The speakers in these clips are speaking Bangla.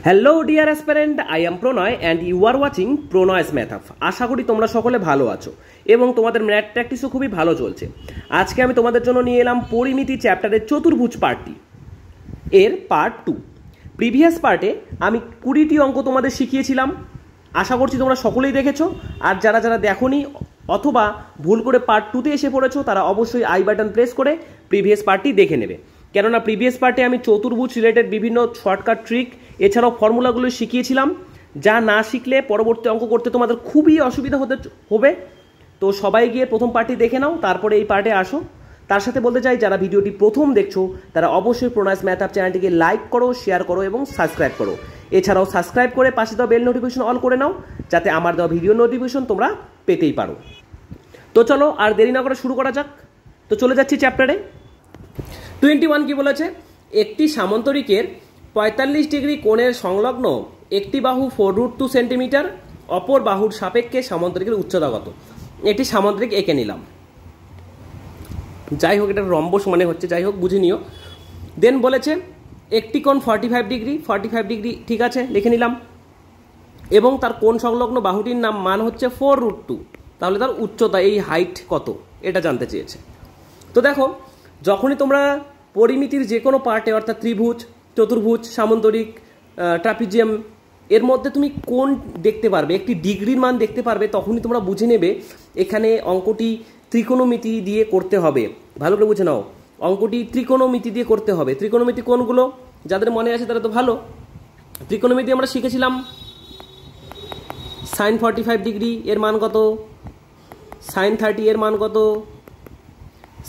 Hello dear aspirant, I am Pranay and you are watching Pranay's math up. আশা করি তোমরা সকলে ভালো আছো এবং তোমাদের ম্যাথ প্র্যাকটিসও খুবই ভালো চলছে। আজকে আমি তোমাদের জন্য নিয়ে এলাম পরিমিতি চ্যাপ্টারের চতুর্ভুজ পার্টটি এর পার্ট 2। প্রিভিয়াস পার্টে আমি 20টি অঙ্ক তোমাদের শিখিয়েছিলাম, আশা করছি তোমরা সকলেই দেখেছো। আর যারা যারা দেখোনি অথবা ভুল করে পার্ট 2তে এসে পড়েছো তারা অবশ্যই আই বাটন প্রেস করে প্রিভিয়াস পার্টটি দেখে নেবে, কেননা প্রিভিয়াস পার্টে আমি চতুর্ভুজ রিলেটেড বিভিন্ন শর্টকাট ট্রিক এছাড়াও ফর্মুলাগুলো শিখিয়েছিলাম, যা না শিখলে পরবর্তী অঙ্ক করতে তোমাদের খুবই অসুবিধা হবে। তো সবাই গিয়ে প্রথম পার্টটি দেখে নাও, তারপরে এই পার্টে আসো। তার সাথে বলতে চাই, যারা ভিডিওটি প্রথম দেখছো তারা অবশ্যই প্রণয়স ম্যাথ আপ চ্যানেলটিকে লাইক করো, শেয়ার করো এবং সাবস্ক্রাইব করো। এছাড়াও সাবস্ক্রাইব করে পাশে দেওয়া বেল নোটিফিকেশন অল করে নাও, যাতে আমার দেওয়া ভিডিও নোটিফিকেশন তোমরা পেতেই পারো। তো চলো আর দেরি না করে শুরু করা যাক। তো চলে যাচ্ছি চ্যাপ্টারে। 21 কি বলেছে? একটি সামান্তরিকের 45 ডিগ্রি কোণের সংলগ্ন একটি বাহু 4√2 সেন্টিমিটার, অপর বাহুর সাপেক্ষে সামান্তরিকের উচ্চতা কত? একটি সামান্তরিক এঁকে নিলাম, যাই হোক এটা রম্বস মানে হচ্ছে, যাই হোক বুঝে নিও। দেন বলেছে একটি কোণ 45 ডিগ্রি, ঠিক আছে লিখে নিলাম, এবং তার কোণ সংলগ্ন বাহুটির মান হচ্ছে 4√2। তাহলে তার উচ্চতা, এই হাইট কত, এটা জানতে চেয়েছে। তো দেখো, যখনই তোমরা পরিমিতির যে কোনো পার্টে অর্থাৎ ত্রিভুজ, চতুর্ভুজ, সামান্তরিক, ট্রাপিজিয়াম এর মধ্যে তুমি কোণ দেখতে পারবে, একটি ডিগ্রির মান দেখতে পারবে, তখনই তোমরা বুঝে নেবে এখানে অঙ্কটি ত্রিকোণমিতি দিয়ে করতে হবে। ভালো করে বুঝে নাও, অঙ্কটি ত্রিকোণমিতি দিয়ে করতে হবে। ত্রিকোণমিতি কোনগুলো যাদের মনে আছে তারা তো ভালো। ত্রিকোণমিতি আমরা শিখেছিলাম sin 45 ডিগ্রি এর মান কত, sin 30 এর মান কত,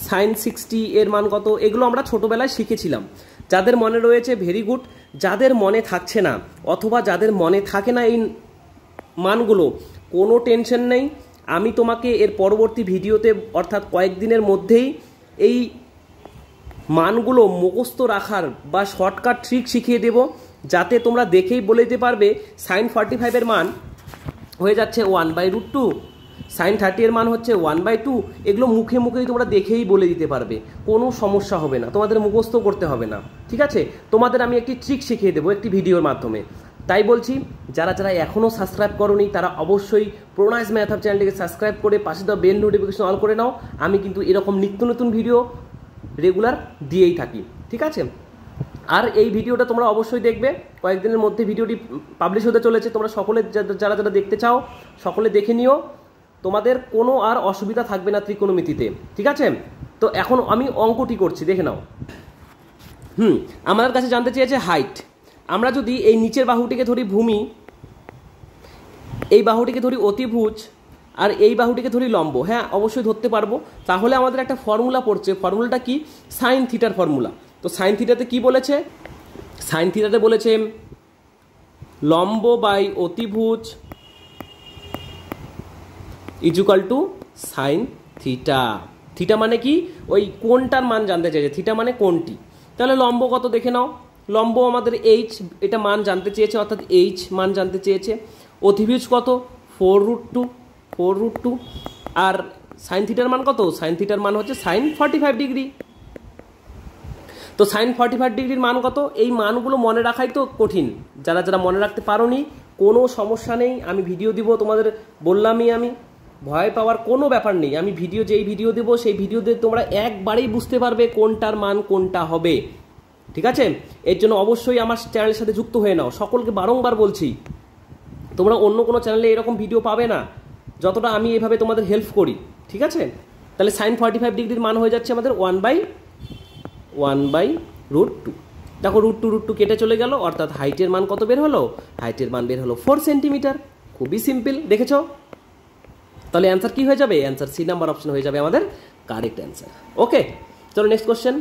sin 60 এর মান কত, এগুলো আমরা ছোটবেলায় শিখেছিলাম। যাদের মনে রয়েছে ভেরি গুড, যাদের মনে থাকছে না অথবা যাদের মনে থাকে না এই মানগুলো, কোনো টেনশন নেই। আমি তোমাকে এর পরবর্তী ভিডিওতে অর্থাৎ কয়েকদিনের মধ্যেই এই মানগুলো মুখস্থ রাখার বা শর্টকাট ট্রিক শিখিয়ে দেব, যাতে তোমরা দেখেই বলে দিতে পারবে sin 45 এর মান হয়ে যাচ্ছে 1/√2, sin 30 এর মান হচ্ছে 1/2। এগুলো মুখে মুখেই তোমরা দেখেই বলে দিতে পারবে, কোনো সমস্যা হবে না, তোমাদের মুখস্থ করতে হবে না। ঠিক আছে, তোমাদের আমি একটি ট্রিক শিখিয়ে দেবো একটি ভিডিওর মাধ্যমে। তাই বলছি, যারা যারা এখনও সাবস্ক্রাইব করোনি তারা অবশ্যই প্রণয়স ম্যাথ আপ চ্যানেলটিকে সাবস্ক্রাইব করে পাশে দেওয়া বেল নোটিফিকেশন অল করে নাও। আমি কিন্তু এরকম নিত্য নতুন ভিডিও রেগুলার দিয়েই থাকি, ঠিক আছে? আর এই ভিডিওটা তোমরা অবশ্যই দেখবে, কয়েকদিনের মধ্যে ভিডিওটি পাবলিশ হতে চলেছে। তোমরা সকলে যারা যারা দেখতে চাও সকলে দেখে নিও, তোমাদের কোনো আর অসুবিধা থাকবে না ত্রিকোণমিতিতে, ঠিক আছে? তো এখন আমি অঙ্কটি করছি, দেখে নাও। আমাদের কাছে জানতে চেয়েছে হাইট। আমরা যদি এই নিচের বাহুটিকে ধরি ভূমি, এই বাহুটিকে ধরি অতিভুজ, আর এই বাহুটিকে ধরি লম্ব, হ্যাঁ অবশ্যই ধরতে পারবো। তাহলে আমাদের একটা ফর্মুলা পড়ছে, ফর্মুলাটা কি? সাইন থিটার ফর্মুলা। তো সাইন থিটাতে কি বলেছে? সাইন থিটাতে বলেছে লম্ব বাই অতিভুজ equal to sine theta. Theta মানে কি? ওই কোণটার মান জানতে চাইছে, থিটা মানে কোণটি। তাহলে লম্ব কত দেখে নাও। লম্ব আমাদের এইচ, এটা মান জানতে চেয়েছে, অর্থাৎ এইচ মান জানতে চেয়েছে। অতিভুজ কত? 4√2। আর সাইন থিটার মান কত? সাইন থিটার মান হচ্ছে সাইন 45 ডিগ্রি। তো সাইন 45 ডিগ্রির মান কত? এই মানগুলো মনে রাখাই তো কঠিন। যারা যারা মনে রাখতে পারোনি কোনো সমস্যা নেই, আমি ভিডিও দিব তোমাদের, বললামই আমি, ভয় পাওয়ার কোনো ব্যাপার নেই। আমি যেই ভিডিও দেব সেই ভিডিওতে তোমরা একবারেই বুঝতে পারবে কোনটার মান কোনটা হবে, ঠিক আছে? এর জন্য অবশ্যই আমার চ্যানেলের সাথে যুক্ত হয়ে নাও। সকলকে বারংবার বলছি, তোমরা অন্য কোনো চ্যানেলে এরকম ভিডিও পাবে না যতটা আমি এভাবে তোমাদের হেল্প করি, ঠিক আছে? তাহলে সাইন 45 ডিগ্রির মান হয়ে যাচ্ছে আমাদের 1/√2। দেখো √2 কেটে চলে গেল, অর্থাৎ হাইটের মান কত বের হলো? হাইটের মান বের হলো 4 সেন্টিমিটার। খুবই সিম্পল, দেখেছো? তাহলে অ্যান্সার কি হয়ে যাবে? অ্যান্সার সি নাম্বার অপশন হয়ে যাবে আমাদের কারেক্ট অ্যান্সার। ওকে, চলো নেক্সট কোশ্চেন।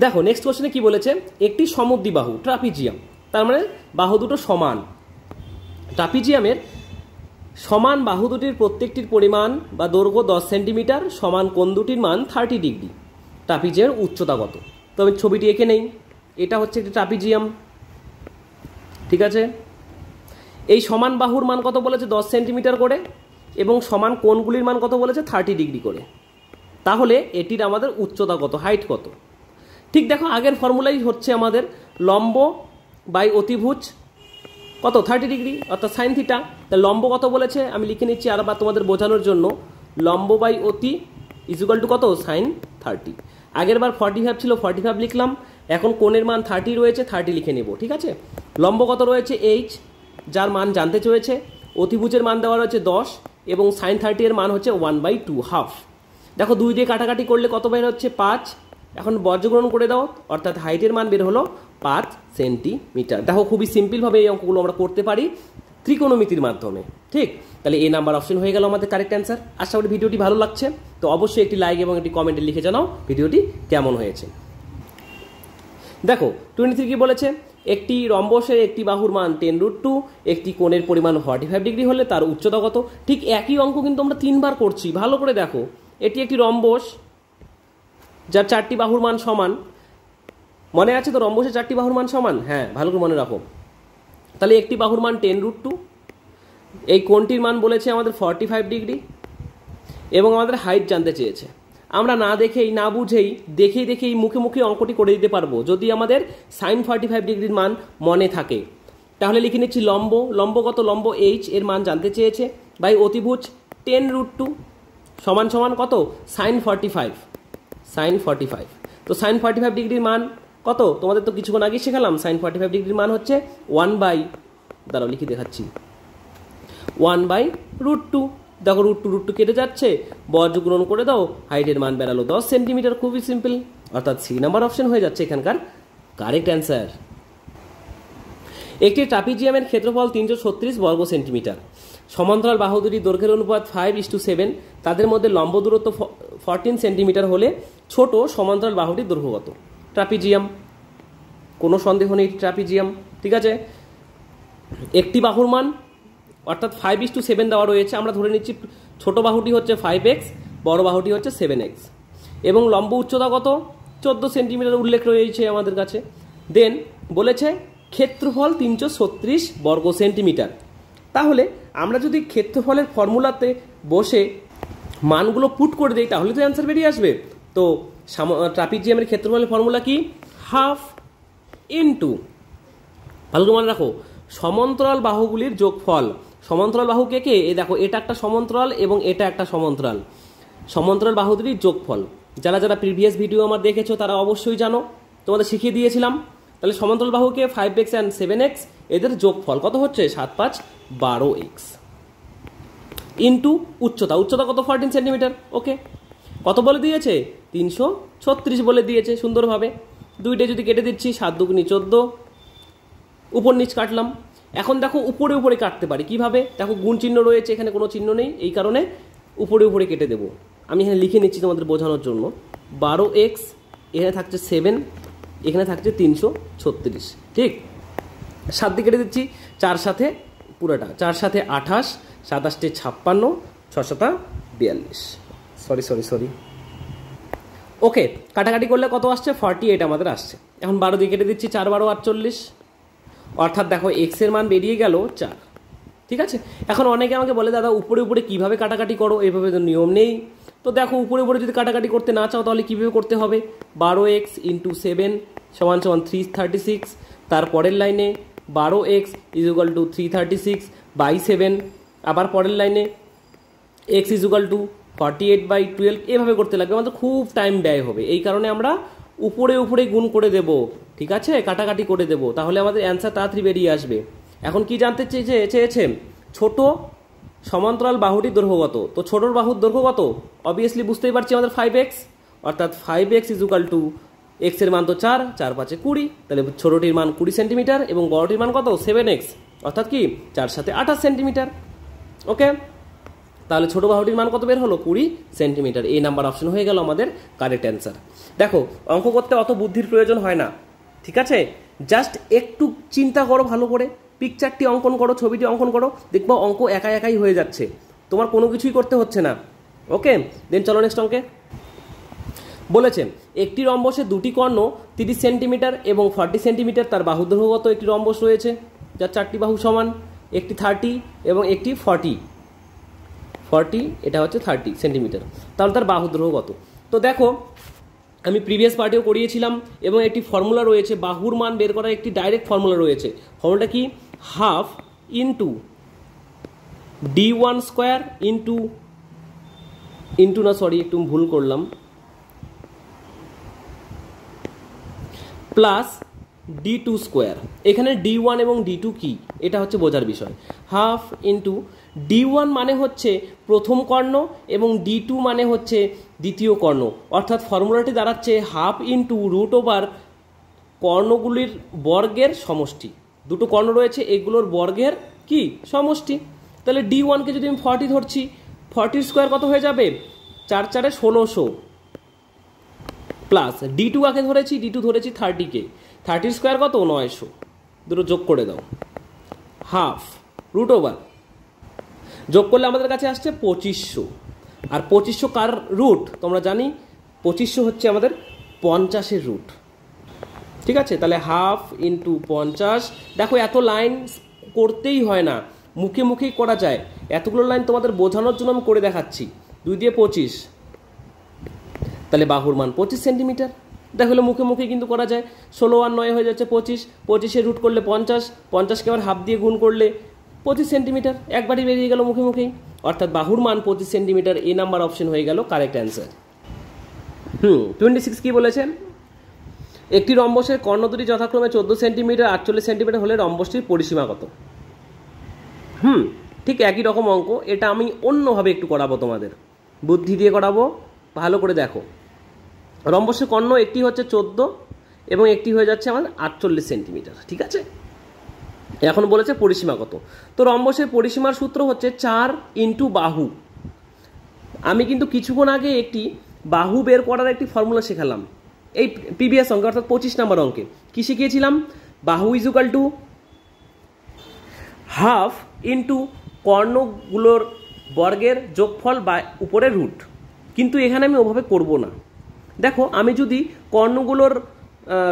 দেখো নেক্সট কোশ্চেনে কি বলেছে? একটি সমদ্বিবাহু ট্রাপিজিয়াম, তার মানে বাহু দুটো সমান। ট্রাপিজিয়ামের সমান বাহু দুটির প্রত্যেকটির পরিমাণ বা দৈর্ঘ্য 10 সেন্টিমিটার, সমান কোণ দুটির মান 30 ডিগ্রি। ট্রাপিজিয়ামের উচ্চতা কত? তো আমি ছবিটি এঁকে নেই। এটা হচ্ছে একটি ট্রাপিজিয়াম, ঠিক আছে? এই সমান বাহুর মান কত বলেছে? 10 সেন্টিমিটার করে, এবং সমান কোণগুলির মান কত বলেছে? 30 ডিগ্রি করে। তাহলে এটির আমাদের উচ্চতা কত, হাইট কত? ঠিক দেখো, আগের ফর্মুলাই হচ্ছে আমাদের লম্ব বাই অতিভুজ কত 30 ডিগ্রি অর্থাৎ সাইন থিটা। তাহলে লম্ব কত বলেছে আমি লিখে নিচ্ছি আরবার তোমাদের বোঝানোর জন্য, লম্ব বাই অতি ইজুকাল টু কত সাইন 30। আগের বার 45 ছিল 45 লিখলাম, এখন কোণের মান 30 রয়েছে 30 লিখে নেব, ঠিক আছে। লম্ব কত রয়েছে এইচ, যার মান জানতে চেয়েছে, অতিভুজের মান দেওয়া রয়েছে 10 এবং সাইন 30 এর মান হচ্ছে 1/2 হাফ। দেখো 2 দিয়ে কাটাকাটি করলে কত বের হচ্ছে 5, এখন বর্গগ্রহণ করে দাও অর্থাৎ হাইটের মান বের হলো 5 সেন্টিমিটার। দেখো খুবই সিম্পলভাবে এই অঙ্কগুলো আমরা করতে পারি ত্রিকোণমিতির মাধ্যমে, ঠিক। তাহলে এই নাম্বার অপশন হয়ে গেল আমাদের কারেক্ট অ্যান্সার। আশা করি ভিডিওটি ভালো লাগছে, তো অবশ্যই একটি লাইক এবং একটি কমেন্টে লিখে জানাও ভিডিওটি কেমন হয়েছে। দেখো 23 কি বলেছে, একটি রম্বসের একটি বাহুর মান 10√2, একটি কোণের পরিমাণ 45 ডিগ্রি হলে তার উচ্চতা কত। ঠিক একই অঙ্ক কিন্তু আমরা 3 বার করছি, ভালো করে দেখো। এটি একটি রম্বস যার 4টি বাহুর মান সমান, মনে আছে তো রম্বসের 4টি বাহুর মান সমান, হ্যাঁ ভালো করে মনে রাখো। তাহলে একটি বাহুর মান 10√2, এই কোণটির মান বলেছে আমাদের 45 ডিগ্রি এবং আমাদের হাইট জানতে চেয়েছে। আমরা না দেখেই না বুঝেই দেখেই মুখে মুখে অঙ্কটি করে দিতে পারবো যদি আমাদের সাইন 45 ডিগ্রির মান মনে থাকে। তাহলে লিখে নিচ্ছি লম্ব কত, লম্ব এইচ এর মান জানতে চেয়েছে, বাই অতিভুজ 10√2 সমান সমান কত সাইন 45। তো সাইন 45 ডিগ্রির মান কত তোমাদের তো কিছুক্ষণ আগে শেখালাম, সাইন 45 ডিগ্রির মান হচ্ছে 1/, লিখে দেখাচ্ছি 1/√2। দেখো √2 কেটে যাচ্ছে, বর্গগ্রহণ করে দাও, হাইটের মান বেরালো 10 সেন্টিমিটার। খুবই সিম্পল, অর্থাৎ সি নাম্বার অপশন হয়ে যাচ্ছে এখানকার কারেক্ট অ্যান্সার। একটি ট্রাপিজিয়ামের ক্ষেত্রফল 336 বর্গ সেন্টিমিটার, সমান্তরাল বাহু দুটি দৈর্ঘ্যের অনুপাত 5:7, তাদের মধ্যে লম্ব দূরত্ব 14 সেন্টিমিটার হলে ছোট সমান্তরাল বাহুটির দৈর্ঘ্য কত। ট্রাপিজিয়াম, কোনো সন্দেহ নেই ট্রাপিজিয়াম, ঠিক আছে। একটি বাহুর মান অর্থাৎ 5:7 দেওয়া রয়েছে, আমরা ধরে নিচ্ছি ছোট বাহুটি হচ্ছে 5x, বড় বাহুটি হচ্ছে 7x, এবং লম্ব উচ্চতা কত 14 সেন্টিমিটার উল্লেখ রয়েছে আমাদের কাছে। দেন বলেছে ক্ষেত্রফল 336 বর্গ সেন্টিমিটার। তাহলে আমরা যদি ক্ষেত্রফলের ফর্মুলাতে বসে মানগুলো পুট করে দিই তাহলে তো অ্যান্সার বেরিয়ে আসবে। তো ট্রাপিজিয়ামের ক্ষেত্রফলের ফর্মুলা কি, হাফ ইনটু, ভালো করে মনে রাখো, সমান্তরাল বাহুগুলির যোগফল। সমান্তরাল বাহু কে কে, এ দেখো এটা একটা সমান্তরাল এবং এটা একটা সমান্তরাল, সমান্তরাল বাহু দুটির যোগফল। যারা যারা প্রিভিয়াস ভিডিও আমার দেখেছো তারা অবশ্যই জানো, তোমাদের শিখিয়ে দিয়েছিলাম। তাহলে সমান্তরাল বাহুকে 5x and 7x এদের যোগফল কত হচ্ছে 7 5 12x ইন্টু উচ্চতা কত 14 সেন্টিমিটার। ওকে, কত বলে দিয়েছে 336 বলে দিয়েছে সুন্দরভাবে। দুইটা যদি কেটে দিচ্ছি 7 2 14, উপর নিচ কাটলাম। এখন দেখো উপরে উপরে কাটতে পারি কিভাবে, দেখো গুণ চিহ্ন রয়েছে, এখানে কোনো চিহ্ন নেই, এই কারণে উপরে উপরে কেটে দেবো। আমি এখানে লিখে নিচ্ছি তোমাদের বোঝানোর জন্য, 12x, এখানে থাকছে 7, এখানে থাকছে 336, ঠিক। 7 দিয়ে কেটে দিচ্ছি, 4 সাথে পুরোটা, 4 সাথে 28, 27 56, 6 7 42, সরি। ওকে, কাটাকাটি করলে কত আসছে 48 আমাদের আসছে। এখন 12 দিয়ে কেটে দিচ্ছি, 4 12 48, অর্থাৎ দেখো এক্স এর মান বেরিয়ে গেল 4, ঠিক আছে। এখন অনেকে আমাকে বলে দাদা উপরে উপরে কিভাবে কাটাকাটি করো, এইভাবে তো নিয়ম নেই। তো দেখো উপরে উপরে যদি কাটাকাটি করতে না চাও তাহলে কীভাবে করতে হবে, 12x ইন্টু 7 সমান 336, তারপরের লাইনে 12x ইজুগাল টু 336 বাই 7, আবার পরের লাইনে x ইজুগাল টু 48/12, এভাবে করতে লাগবে, আমাদের খুব টাইম ব্যয় হবে। এই কারণে আমরা উপরে উপরে গুণ করে দেব, ঠিক আছে, কাটাকাটি করে দেব, তাহলে আমাদের অ্যান্সার তাড়াতাড়ি বেরিয়ে আসবে। এখন কি জানতে চেয়েছে, ছোট সমান্তরাল বাহুটির দৈর্ঘ্য কত। তো ছোটর বাহুর দৈর্ঘ্য কত, অবভিয়াসলি বুঝতেই পারছি আমাদের 5x, অর্থাৎ 5x ইজুকাল টু এক্স এর মান তো 4 4 5 20, তাহলে ছোটটির মান 20 সেন্টিমিটার এবং বড়টির মান কত 7x, অর্থাৎ কি 4 সাথে 28 সেন্টিমিটার। ওকে, তাহলে ছোট বাহুটির মান কত বের হলো 20 সেন্টিমিটার। এই নাম্বার অপশন হয়ে গেল আমাদের কারেক্ট অ্যান্সার। দেখো অঙ্ক করতে অত বুদ্ধির প্রয়োজন হয় না, ঠিক আছে, জাস্ট একটু চিন্তা করো ভালো করে, পিকচারটি অঙ্কন করো, ছবিটি অঙ্কন করো, দেখবো অঙ্ক একাই হয়ে যাচ্ছে, তোমার কোনো কিছুই করতে হচ্ছে না। ওকে, দেন চলো নেক্সট অঙ্কে। বলেছে একটি রম্বসে দুটি কর্ণ 30 সেন্টিমিটার এবং 40 সেন্টিমিটার, তার বাহু দৈর্ঘ্য কত। একটি রম্বস রয়েছে যার 4টি বাহু সমান, একটি 30 এবং একটি 40, এটা হচ্ছে 30 সেন্টিমিটার, তাহলে তার বাহু দৈর্ঘ্য কত। তো দেখো আমি প্রিভিয়াস পার্টেও করিয়েছিলাম এবং একটি ফর্মুলা রয়েছে, বাহুর মান বের করার একটি ডাইরেক্ট ফর্মুলা রয়েছে। ফর্মুলাটা কি, half into d1 square into না সরি একটু ভুল করলাম, প্লাস d2 স্কোয়ার। এখানে d1 এবং d2 কি এটা হচ্ছে বোঝার বিষয়। হাফ ইন্টু d1 মানে হচ্ছে প্রথম কর্ণ এবং d2 মানে হচ্ছে দ্বিতীয় কর্ণ, অর্থাৎ ফর্মুলাটি দাঁড়াচ্ছে হাফ ইন্টু রুট ওভার কর্ণগুলির বর্গের সমষ্টি। দুটো কর্ণ রয়েছে, এগুলোর বর্গের কি সমষ্টি। তাহলে d1কে যদি আমি 40 ধরছি, 40 স্কোয়ার কত হয়ে যাবে, 4 4 1600, প্লাস d2 কাকে ধরেছি, d2 ধরেছি 30কে, 30 স্কোয়ার কত 900, দুটো যোগ করে দাও, হাফ রুট ওভার যোগ করলে আমাদের কাছে আসছে 2500। আর 2500 কার রুট তোমরা জানি, 2500 হচ্ছে আমাদের 50-এর রুট। ঠিক আছে, তাহলে হাফ ইন্টু 50। দেখো এত লাইন করতেই হয় না, মুখে মুখেই করা যায়। এতগুলো লাইন তোমাদের বোঝানোর জন্য আমি করে দেখাচ্ছি। 2 দিয়ে 25, তাহলে বাহুর মান 25 সেন্টিমিটার। দেখলে মুখে মুখে কিন্তু করা যায়। 16 আর 9 হয়ে যাচ্ছে 25, 25-এর রুট করলে 50, 50কে আবার হাফ দিয়ে গুণ করলে 25 সেন্টিমিটার, একবারই বেরিয়ে গেল মুখে মুখেই। অর্থাৎ বাহুর মান 25 সেন্টিমিটার, এ নাম্বার অপশন হয়ে গেল কারেক্ট অ্যান্সার। 26 কি বলেছেন, একটি রম্বসের কর্ণ দুটি যথাক্রমে 14 সেন্টিমিটার 48 সেন্টিমিটার হলে রম্বসটির পরিসীমা কত? ঠিক একই রকম অঙ্ক, এটা আমি অন্যভাবে একটু করাবো, তোমাদের বুদ্ধি দিয়ে করাবো, ভালো করে দেখো। রম্বসের কর্ণ একটি হচ্ছে 14 এবং একটি হয়ে যাচ্ছে আমার 48 সেন্টিমিটার। ঠিক আছে, এখন বলেছে পরিসীমা কত। তো রম্বসের পরিসীমার সূত্র হচ্ছে 4 ইন্টু বাহু। আমি কিন্তু কিছুক্ষণ আগে একটি বাহু বের করার একটি ফর্মুলা শেখালাম এই প্রিভিয়াস অঙ্কে, অর্থাৎ 25 নম্বর অঙ্কে। কি শিখিয়েছিলাম, বাহু ইজুকাল টু হাফ ইন্টু কর্ণগুলোর বর্গের যোগফল বা উপরের রুট। কিন্তু এখানে আমি ওভাবে করব না। দেখো আমি যদি কর্ণগুলোর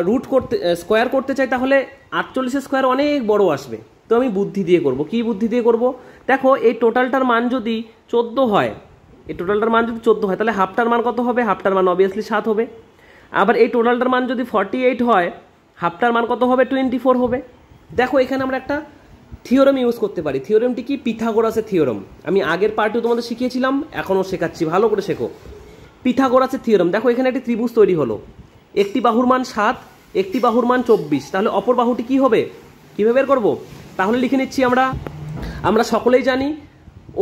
রুট করতে স্কোয়ার করতে চাই তাহলে 48 স্কোয়ার অনেক বড় আসবে। তো আমি বুদ্ধি দিয়ে করব। কি বুদ্ধি দিয়ে করব, দেখো এই টোটালটার মান যদি 14 হয়, এই টোটালটার মান যদি 14 হয় তাহলে হাফটার মান কত হবে, হাফটার মান অবভিয়াসলি 7 হবে। আবার এই টোটালটার মান যদি 48 হয়, হাফটার মান কত হবে, 24 হবে। দেখো এখানে আমরা একটা থিওরেম ইউজ করতে পারি। থিওরেমটি কি, পিথাগোরাসের থিওরেম। আমি আগের পার্টেও তোমাদের শিখিয়েছিলাম, এখনও শেখাচ্ছি, ভালো করে শেখো। পিথাগোরাসের থিওরেম। দেখো এখানে একটি ত্রিভুজ তৈরি হলো, একটি বাহুর মান 7, একটি বাহুর মান 24, তাহলে অপর বাহুটি কি হবে, কীভাবে বের করবো? তাহলে লিখে নিচ্ছি আমরা সকলেই জানি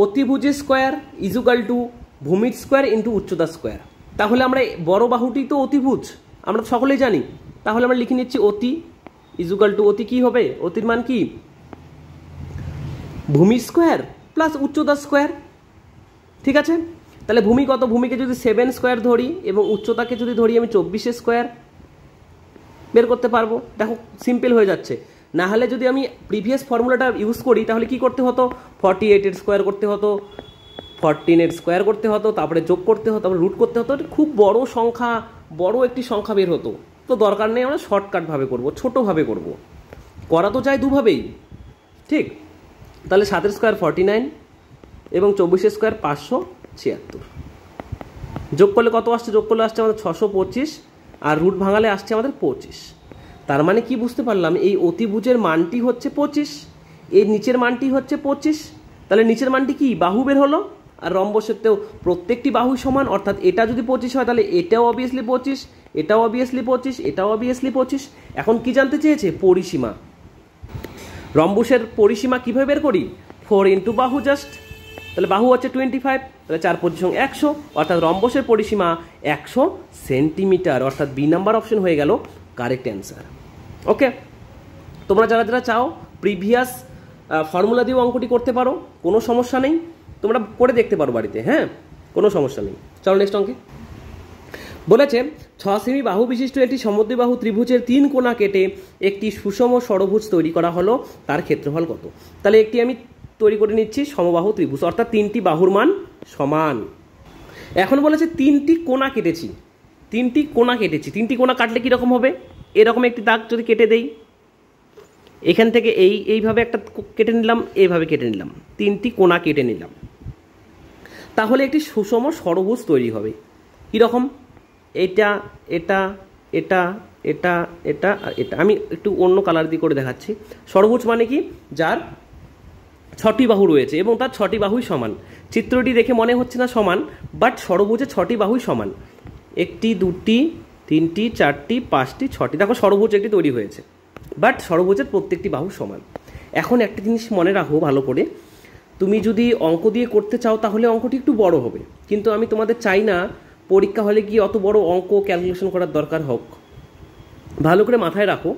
অতিভুজের স্কোয়ার ইজুকাল টু ভূমির স্কোয়ার ইন্টু উচ্চতার স্কোয়ার। তাহলে আমরা বড় বাহুটি তো অতিভুজ, আমরা সকলেই জানি। তাহলে আমরা লিখে নিচ্ছি অতি ইজুকাল টু, অতি কি হবে, অতির মান কি, ভূমি স্কোয়ার প্লাস উচ্চতা স্কোয়ার। ঠিক আছে, তাহলে ভূমি কত, ভূমিকে যদি 7 স্কোয়ার ধরি এবং উচ্চতাকে যদি ধরি আমি 24 স্কোয়ার, বের করতে পারবো। দেখো সিম্পল হয়ে যাচ্ছে। না হলে যদি আমি প্রিভিয়াস ফর্মুলাটা ইউজ করি তাহলে কি করতে হতো, 48 স্কোয়ার করতে হতো, 14 স্কোয়ার করতে হতো, তারপরে যোগ করতে হতো, তারপরে রুট করতে হতো। খুব বড় সংখ্যা, বড় একটি সংখ্যা বের হতো। তো দরকার নেই, আমরা শর্টকাটভাবে করব, ছোটোভাবে করব। করা তো যায় দুভাবেই। ঠিক, তাহলে 7 স্কোয়ার 49 এবং 24 স্কোয়ার 576, যোগ করলে কত আসছে, যোগ করলে আসছে আমাদের 625, আর রুট ভাঙালে আসছে আমাদের 25। তার মানে কি বুঝতে পারলাম, এই অতিভুজের মানটি হচ্ছে 25, এর নিচের মানটি হচ্ছে 25। তাহলে নিচের মানটি কি, বাহু বের হলো। আর রম্বসেরতেও প্রত্যেকটি বাহু সমান, অর্থাৎ এটা যদি 25 হয় তাহলে এটাও অবভিয়াসলি 25, এটাও অবভিয়াসলি 25, এটাও অবভিয়াসলি 25। এখন কি জানতে চেয়েছে, পরিসীমা। রম্বসের পরিসীমা কীভাবে বের করি, 4 ইন্টু বাহু জাস্ট। তাহলে বাহু হচ্ছে 25, তাহলে 4 × 100, অর্থাৎ রম্বসের পরিসীমা 100 সেন্টিমিটার। অর্থাৎ বি নাম্বার অপশন হয়ে গেল কারেক্ট অ্যান্সার। ওকে, তোমরা যারা যারা চাও প্রিভিয়াস ফর্মুলা দিয়েও অঙ্কটি করতে পারো, কোনো সমস্যা নেই, তোমরা করে দেখতে পারো বাড়িতে, হ্যাঁ, কোনো সমস্যা নেই। চলো নেক্সট অঙ্কে। বলেছে 6 সেমি বাহু বিশিষ্ট একটি সমদ্বিবাহু ত্রিভুজের 3 কোণা কেটে একটি সুষম ষড়ভুজ তৈরি করা হলো, তার ক্ষেত্রফল কত? তাহলে একটি আমি তৈরি করে নিচ্ছি সমবাহু ত্রিভুজ, অর্থাৎ 3টি বাহুর মান সমান। এখন বলেছে 3টি কোণা কেটেছি, 3টি কোণা কেটেছি। 3টি কোণা কাটলে কীরকম হবে, এরকম একটি দাগ যদি কেটে দেই, এখান থেকে এইভাবে একটা কেটে নিলাম, এইভাবে কেটে নিলাম, 3টি কোণা কেটে নিলাম, তাহলে একটি সুষম ষড়ভুজ তৈরি হবে। কীরকম, এটা এটা এটা এটা এটা আর এটা। আমি একটু অন্য কালার দিয়ে করে দেখাচ্ছি। ষড়ভুজ মানে কি? যার 6টি বাহু রয়েছে এবং তার 6টি বাহুই সমান। চিত্রটি দেখে মনে হচ্ছে না সমান, বাট ষড়ভুজের 6টি বাহুই সমান। 1টি 2টি 3টি 4টি 5টি 6টি, দেখো ষড়ভুজ একটি তৈরি হয়েছে, বাট ষড়ভুজের প্রত্যেকটি বাহু সমান। এখন একটা জিনিস মনে রাখো ভালো করে, তুমি যদি অঙ্ক দিয়ে করতে চাও তাহলে অঙ্কটি একটু বড় হবে, কিন্তু আমি তোমাদের চাই না পরীক্ষা হলে গিয়ে অত বড় অঙ্ক ক্যালকুলেশন করার দরকার হোক। ভালো করে মাথায় রাখো,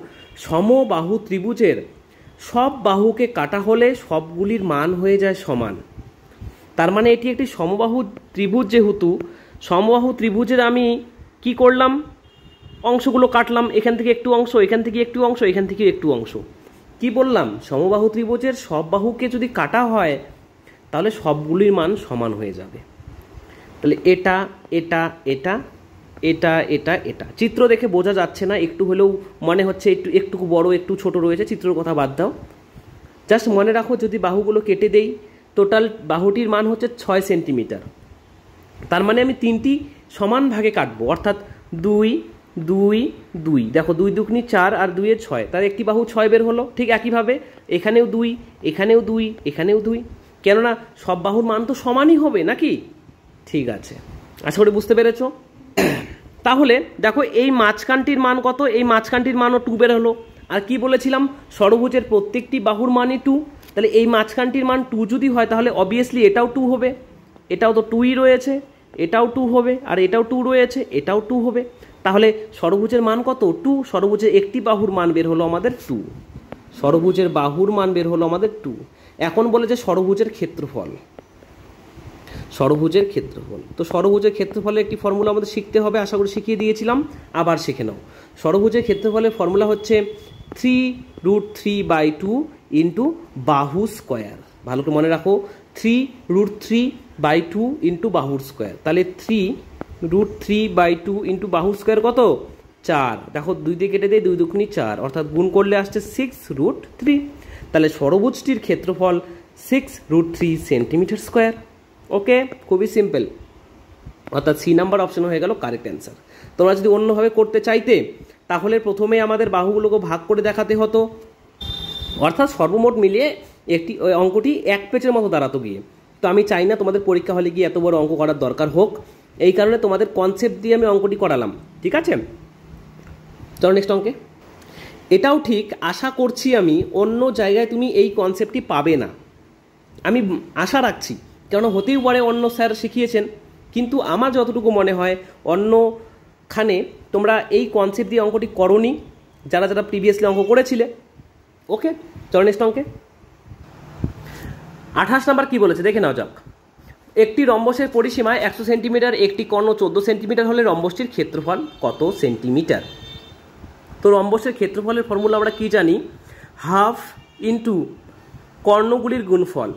সমবাহু ত্রিভুজের সব বাহুকে কাটা হলে সবগুলির মান হয়ে যায় সমান। তার মানে এটি একটি সমবাহু ত্রিভুজ, যেহেতু সমবাহু ত্রিভুজের আমি কি করলাম, অংশগুলো কাটলাম, এখান থেকে একটু অংশ, এখান থেকে একটু অংশ, এখান থেকে একটু অংশ। কি বললাম? সমবাহু ত্রিভুজের সব বাহুকে যদি কাটা হয় তাহলে সবগুলির মান সমান হয়ে যাবে। তাহলে এটা এটা এটা এটা এটা এটা চিত্র দেখে বোঝা যাচ্ছে না, একটু হলেও মনে হচ্ছে একটু বড় একটু ছোট রয়েছে, চিত্রের কথা বাদ দাও। জাস্ট মনে রাখো, যদি বাহুগুলো কেটে দেই, টোটাল বাহুটির মান হচ্ছে 6 সেন্টিমিটার। তার মানে আমি 3টি সমান ভাগে কাটবো, অর্থাৎ 2 2 2। দেখো 2 দুগুনি 4 আর 2 এর 6, তার একটি বাহু 6 বের হলো। ঠিক একইভাবে এখানেও 2, এখানেও 2, এখানেও 2, কেননা সব বাহুর মান তো সমানই হবে নাকি? ঠিক আছে, আশা করি বুঝতে পেরেছো। তাহলে দেখো এই মাঝখানটির মান কত? এই মাঝখানটির মানও 2 বের হলো। আর কি বলেছিলাম? ষড়ভুজের প্রত্যেকটি বাহুর মানই 2। তাহলে এই মাঝখানটির মান 2 যদি হয় তাহলে অবভিয়াসলি এটাও 2 হবে, এটাও তো 2ই রয়েছে, এটাও 2 হবে, আর এটাও 2 রয়েছে, এটাও 2 হবে। তাহলে ষড়ভুজের মান কত? 2। ষড়ভুজের একটি বাহুর মান বের হলো আমাদের 2। ষড়ভুজের বাহুর মান বের হলো আমাদের 2। এখন বলে যে ষড়ভুজের ক্ষেত্রফল। ষড়ভুজের ক্ষেত্রফল, তো ষড়ভুজের ক্ষেত্রফলের একটি ফর্মুলা আমাদের শিখতে হবে, আশা করি শিখিয়ে দিয়েছিলাম, আবার শিখে নাও। ষড়ভুজের ক্ষেত্রফলের ফর্মুলা হচ্ছে 3√3/2 ইন্টু বাহু স্কোয়ার। ভালো করে মনে রাখো, 3√3/2 ইন্টু বাহুর স্কোয়ার। তাহলে 3√3/2 ইন্টু বাহুর স্কোয়ার কত? 4। দেখো 2 দিয়ে কেটে দেয়, 2 দুগুনি 4, অর্থাৎ গুণ করলে আসছে 6√3। তাহলে ষড়ভুজটির ক্ষেত্রফল 6√3 সেন্টিমিটার স্কোয়ার। ওকে, খুবই সিম্পল, অর্থাৎ সি নাম্বার অপশন হয়ে গেল কারেক্ট অ্যান্সার। তোমরা যদি অন্যভাবে করতে চাইতে তাহলে প্রথমে আমাদের বাহুগুলোকে ভাগ করে দেখাতে হতো, অর্থাৎ সর্বমোট মিলিয়ে একটি অঙ্কটি এক পেজের মতো দাঁড়াতো গিয়ে। তো আমি চাই না তোমাদের পরীক্ষা হলে গিয়ে এত বড় অঙ্ক করার দরকার হোক, এই কারণে তোমাদের কনসেপ্ট দিয়ে আমি অঙ্কটি করালাম। ঠিক আছে, চলো নেক্সট অঙ্কে। এটাও ঠিক, আশা করছি আমি অন্য জায়গায় তুমি এই কনসেপ্টটি পাবে না, আমি আশা রাখছি, কেন হতেই পারে অন্য স্যার শিখিয়েছেন, কিন্তু আমার যতটুকু মনে হয় অন্যখানে তোমরা এই কনসেপ্ট দিয়ে অঙ্কটি করোনি, যারা যারা প্রিভিয়াসলি অঙ্ক করেছিলে। ওকে, চলো নেক্সট অঙ্কে। 28 নাম্বার কি বলেছে দেখে নাও যাক। একটি রম্বসের পরিসীমায় 100 সেন্টিমিটার, একটি কর্ণ 14 সেন্টিমিটার হলে রম্বসটির ক্ষেত্রফল কত সেন্টিমিটার? তো রম্বসের ক্ষেত্রফলের ফর্মুলা আমরা কি জানি? হাফ ইন্টু কর্ণগুলির গুণফল।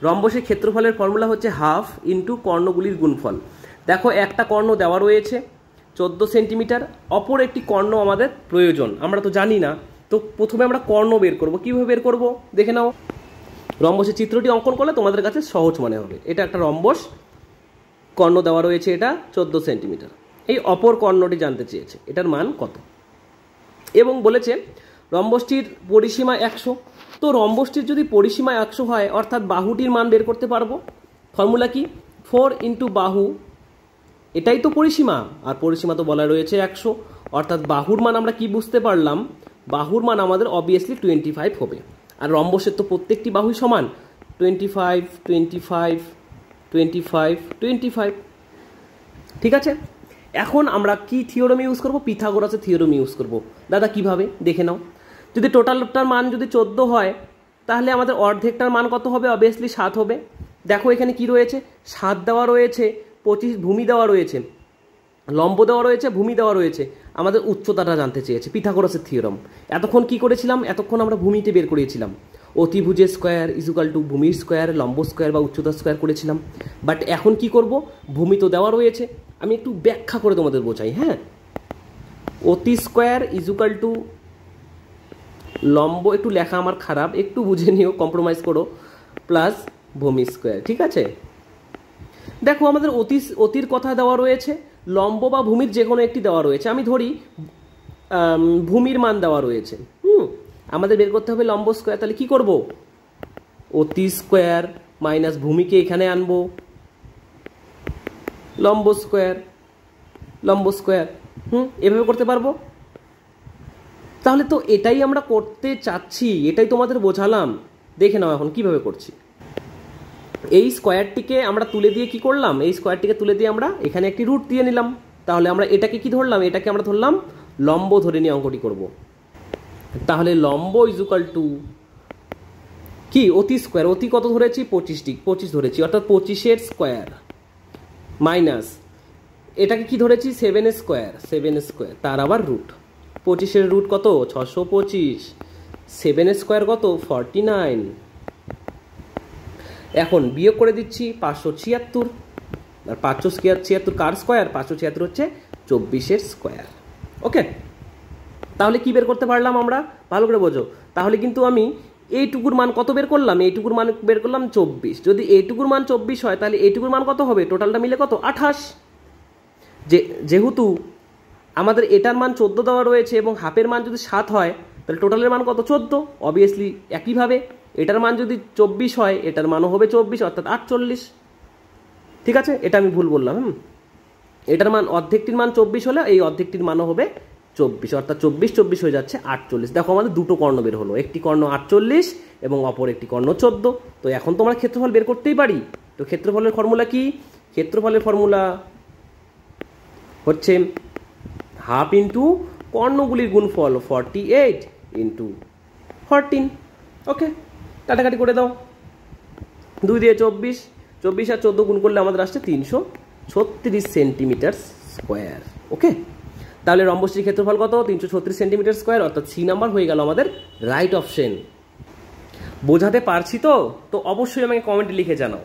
রম্বসের ক্ষেত্রফলের ফর্মুলা হচ্ছে হাফ ইন্টু কর্ণগুলির গুণফল। দেখো একটা কর্ণ দেওয়া রয়েছে 14 সেন্টিমিটার, অপর একটি কর্ণ আমাদের প্রয়োজন, আমরা তো জানি না। তো প্রথমে আমরা কর্ণ বের করব। কীভাবে বের করব দেখে নাও। রম্বসের চিত্রটি অঙ্কন করলে তোমাদের কাছে সহজ মনে হবে। এটা একটা রম্বস, কর্ণ দেওয়া রয়েছে এটা 14 সেন্টিমিটার। এই অপর কর্ণটি জানতে চেয়েছে এটার মান কত, এবং বলেছে রম্বসটির পরিসীমা 100। তো রম্বসটির যদি পরিসীমা 100 হয়, অর্থাৎ বাহুটির মান বের করতে পারবো। ফর্মুলা কি? 4 ইন্টু বাহু, এটাই তো পরিসীমা, আর পরিসীমা তো বলা রয়েছে 100, অর্থাৎ বাহুর মান আমরা কি বুঝতে পারলাম? বাহুর মান আমাদের অবভিয়াসলি 25 হবে। আর রম্বসের তো প্রত্যেকটি বাহুই সমান, 25 25 25 25। ঠিক আছে, এখন আমরা কি থিওরেম ইউজ করব? পিথাগোরাসের থিওরেম ইউজ করব। দাদা কিভাবে দেখে নাও। যদি টোটালটার মান যদি 14 হয় তাহলে আমাদের অর্ধেকটার মান কত হবে? অবভিয়াসলি 7 হবে। দেখো এখানে কি রয়েছে? 7 দেওয়া রয়েছে, 25 ভূমি দেওয়া রয়েছে, লম্ব দেওয়া রয়েছে, ভূমি দেওয়া রয়েছে। আমাদের উচ্চতাটা জানতে চেয়েছে, পিথাগোরাসের থিওরেম। এতক্ষণ কি করেছিলাম? এতক্ষণ আমরা ভূমিতে বের করিয়েছিলাম, অতিভুজের স্কোয়ার ইজুকাল টু ভূমির স্কোয়ার, লম্ব স্কোয়ার বা উচ্চতা স্কোয়ার করেছিলাম। বাট এখন কি করব? ভূমি তো দেওয়া রয়েছে, আমি একটু ব্যাখ্যা করে তোমাদের বোঝাই। হ্যাঁ, অতি স্কোয়ার ইজুকাল টু লম্ব, একটু লেখা আমার খারাপ, একটু বুঝে নিও, কম্প্রোমাইজ করো, প্লাস ভূমি স্কোয়ার। ঠিক আছে, দেখো আমাদের অতির কথা দেওয়া রয়েছে, লম্ব বা ভূমির যে কোনো একটি দেওয়া রয়েছে। আমি ধরি ভূমির মান দেওয়া রয়েছে। আমাদের বের করতে হবে লম্ব স্কোয়ার। তাহলে কি করব, অতি স্কোয়ার মাইনাস ভূমিকে এখানে আনবো, লম্ব স্কোয়ার লম্ব স্কোয়ার। এভাবে করতে পারবো। তাহলে তো এটাই আমরা করতে চাচ্ছি, এটাই তোমাদের বোঝালাম। দেখে নাও এখন কিভাবে করছি। এই স্কোয়ারটিকে আমরা তুলে দিয়ে কি করলাম, এই স্কোয়ারটিকে তুলে দিয়ে আমরা এখানে একটি রুট দিয়ে নিলাম। তাহলে আমরা এটাকে কি ধরলাম, এটাকে আমরা ধরলাম লম্ব ধরে নিয়ে অঙ্কটি করব। তাহলে লম্ব ইজ ইকুয়াল টু কি, অতি স্কোয়ার, অতি কত ধরেছি 25 ধরেছি, অর্থাৎ 25 স্কোয়ার মাইনাস এটাকে কি ধরেছি 7 স্কোয়ার তার আবার রুট। 25 রুট কত 625, 7 স্কোয়ার কত 49। এখন বিয়োগ করে দিচ্ছি 576, আর 576 কার স্কোয়ার, 576 হচ্ছে 24 স্কোয়ার। ওকে, তাহলে কি বের করতে পারলাম আমরা, ভালো করে বোঝো। তাহলে কিন্তু আমি এইটুকুর মান কত বের করলাম, এইটুকুর মান বের করলাম 24। যদি এইটুকুর মান 24 হয় তাহলে এইটুকুর মান কত হবে, টোটালটা মিলে কত 28। যেহেতু আমাদের এটার মান 14 দেওয়া রয়েছে এবং হাফের মান যদি 7 হয় তাহলে টোটালের মান কত 14। অবভিয়াসলি একইভাবে এটার মান যদি 24 হয় এটার মানও হবে 24, অর্থাৎ 48। ঠিক আছে, এটা আমি ভুল বললাম। এটার মান অর্ধেকটির মান 24 হলে এই অর্ধেকটির মানও হবে 24, অর্থাৎ 24 হয়ে যাচ্ছে 48। দেখো আমাদের দুটো কর্ণ বের হলো, একটি কর্ণ 48 এবং অপর একটি কর্ণ 14। তো এখন তো আমরা ক্ষেত্রফল বের করতেই পারি। তো ক্ষেত্রফলের ফর্মুলা কি, ক্ষেত্রফলের ফর্মুলা হচ্ছে হাফ ইন্টু কর্ণগুলির গুণফল 48 ইন্টু 14। ওকে, কাটাকাটি করে দাও, 2 দিয়ে 24 আর 14 গুণ করলে আমাদের আসছে 336 সেন্টিমিটার স্কোয়ার। ওকে, তাহলে রম্বসটির ক্ষেত্রফল কত 336 সেন্টিমিটার স্কোয়ার, অর্থাৎ সি নাম্বার হয়ে গেল আমাদের রাইট অপশন। বোঝাতে পারছি তো? তো অবশ্যই আমাকে কমেন্টে লিখে জানাও।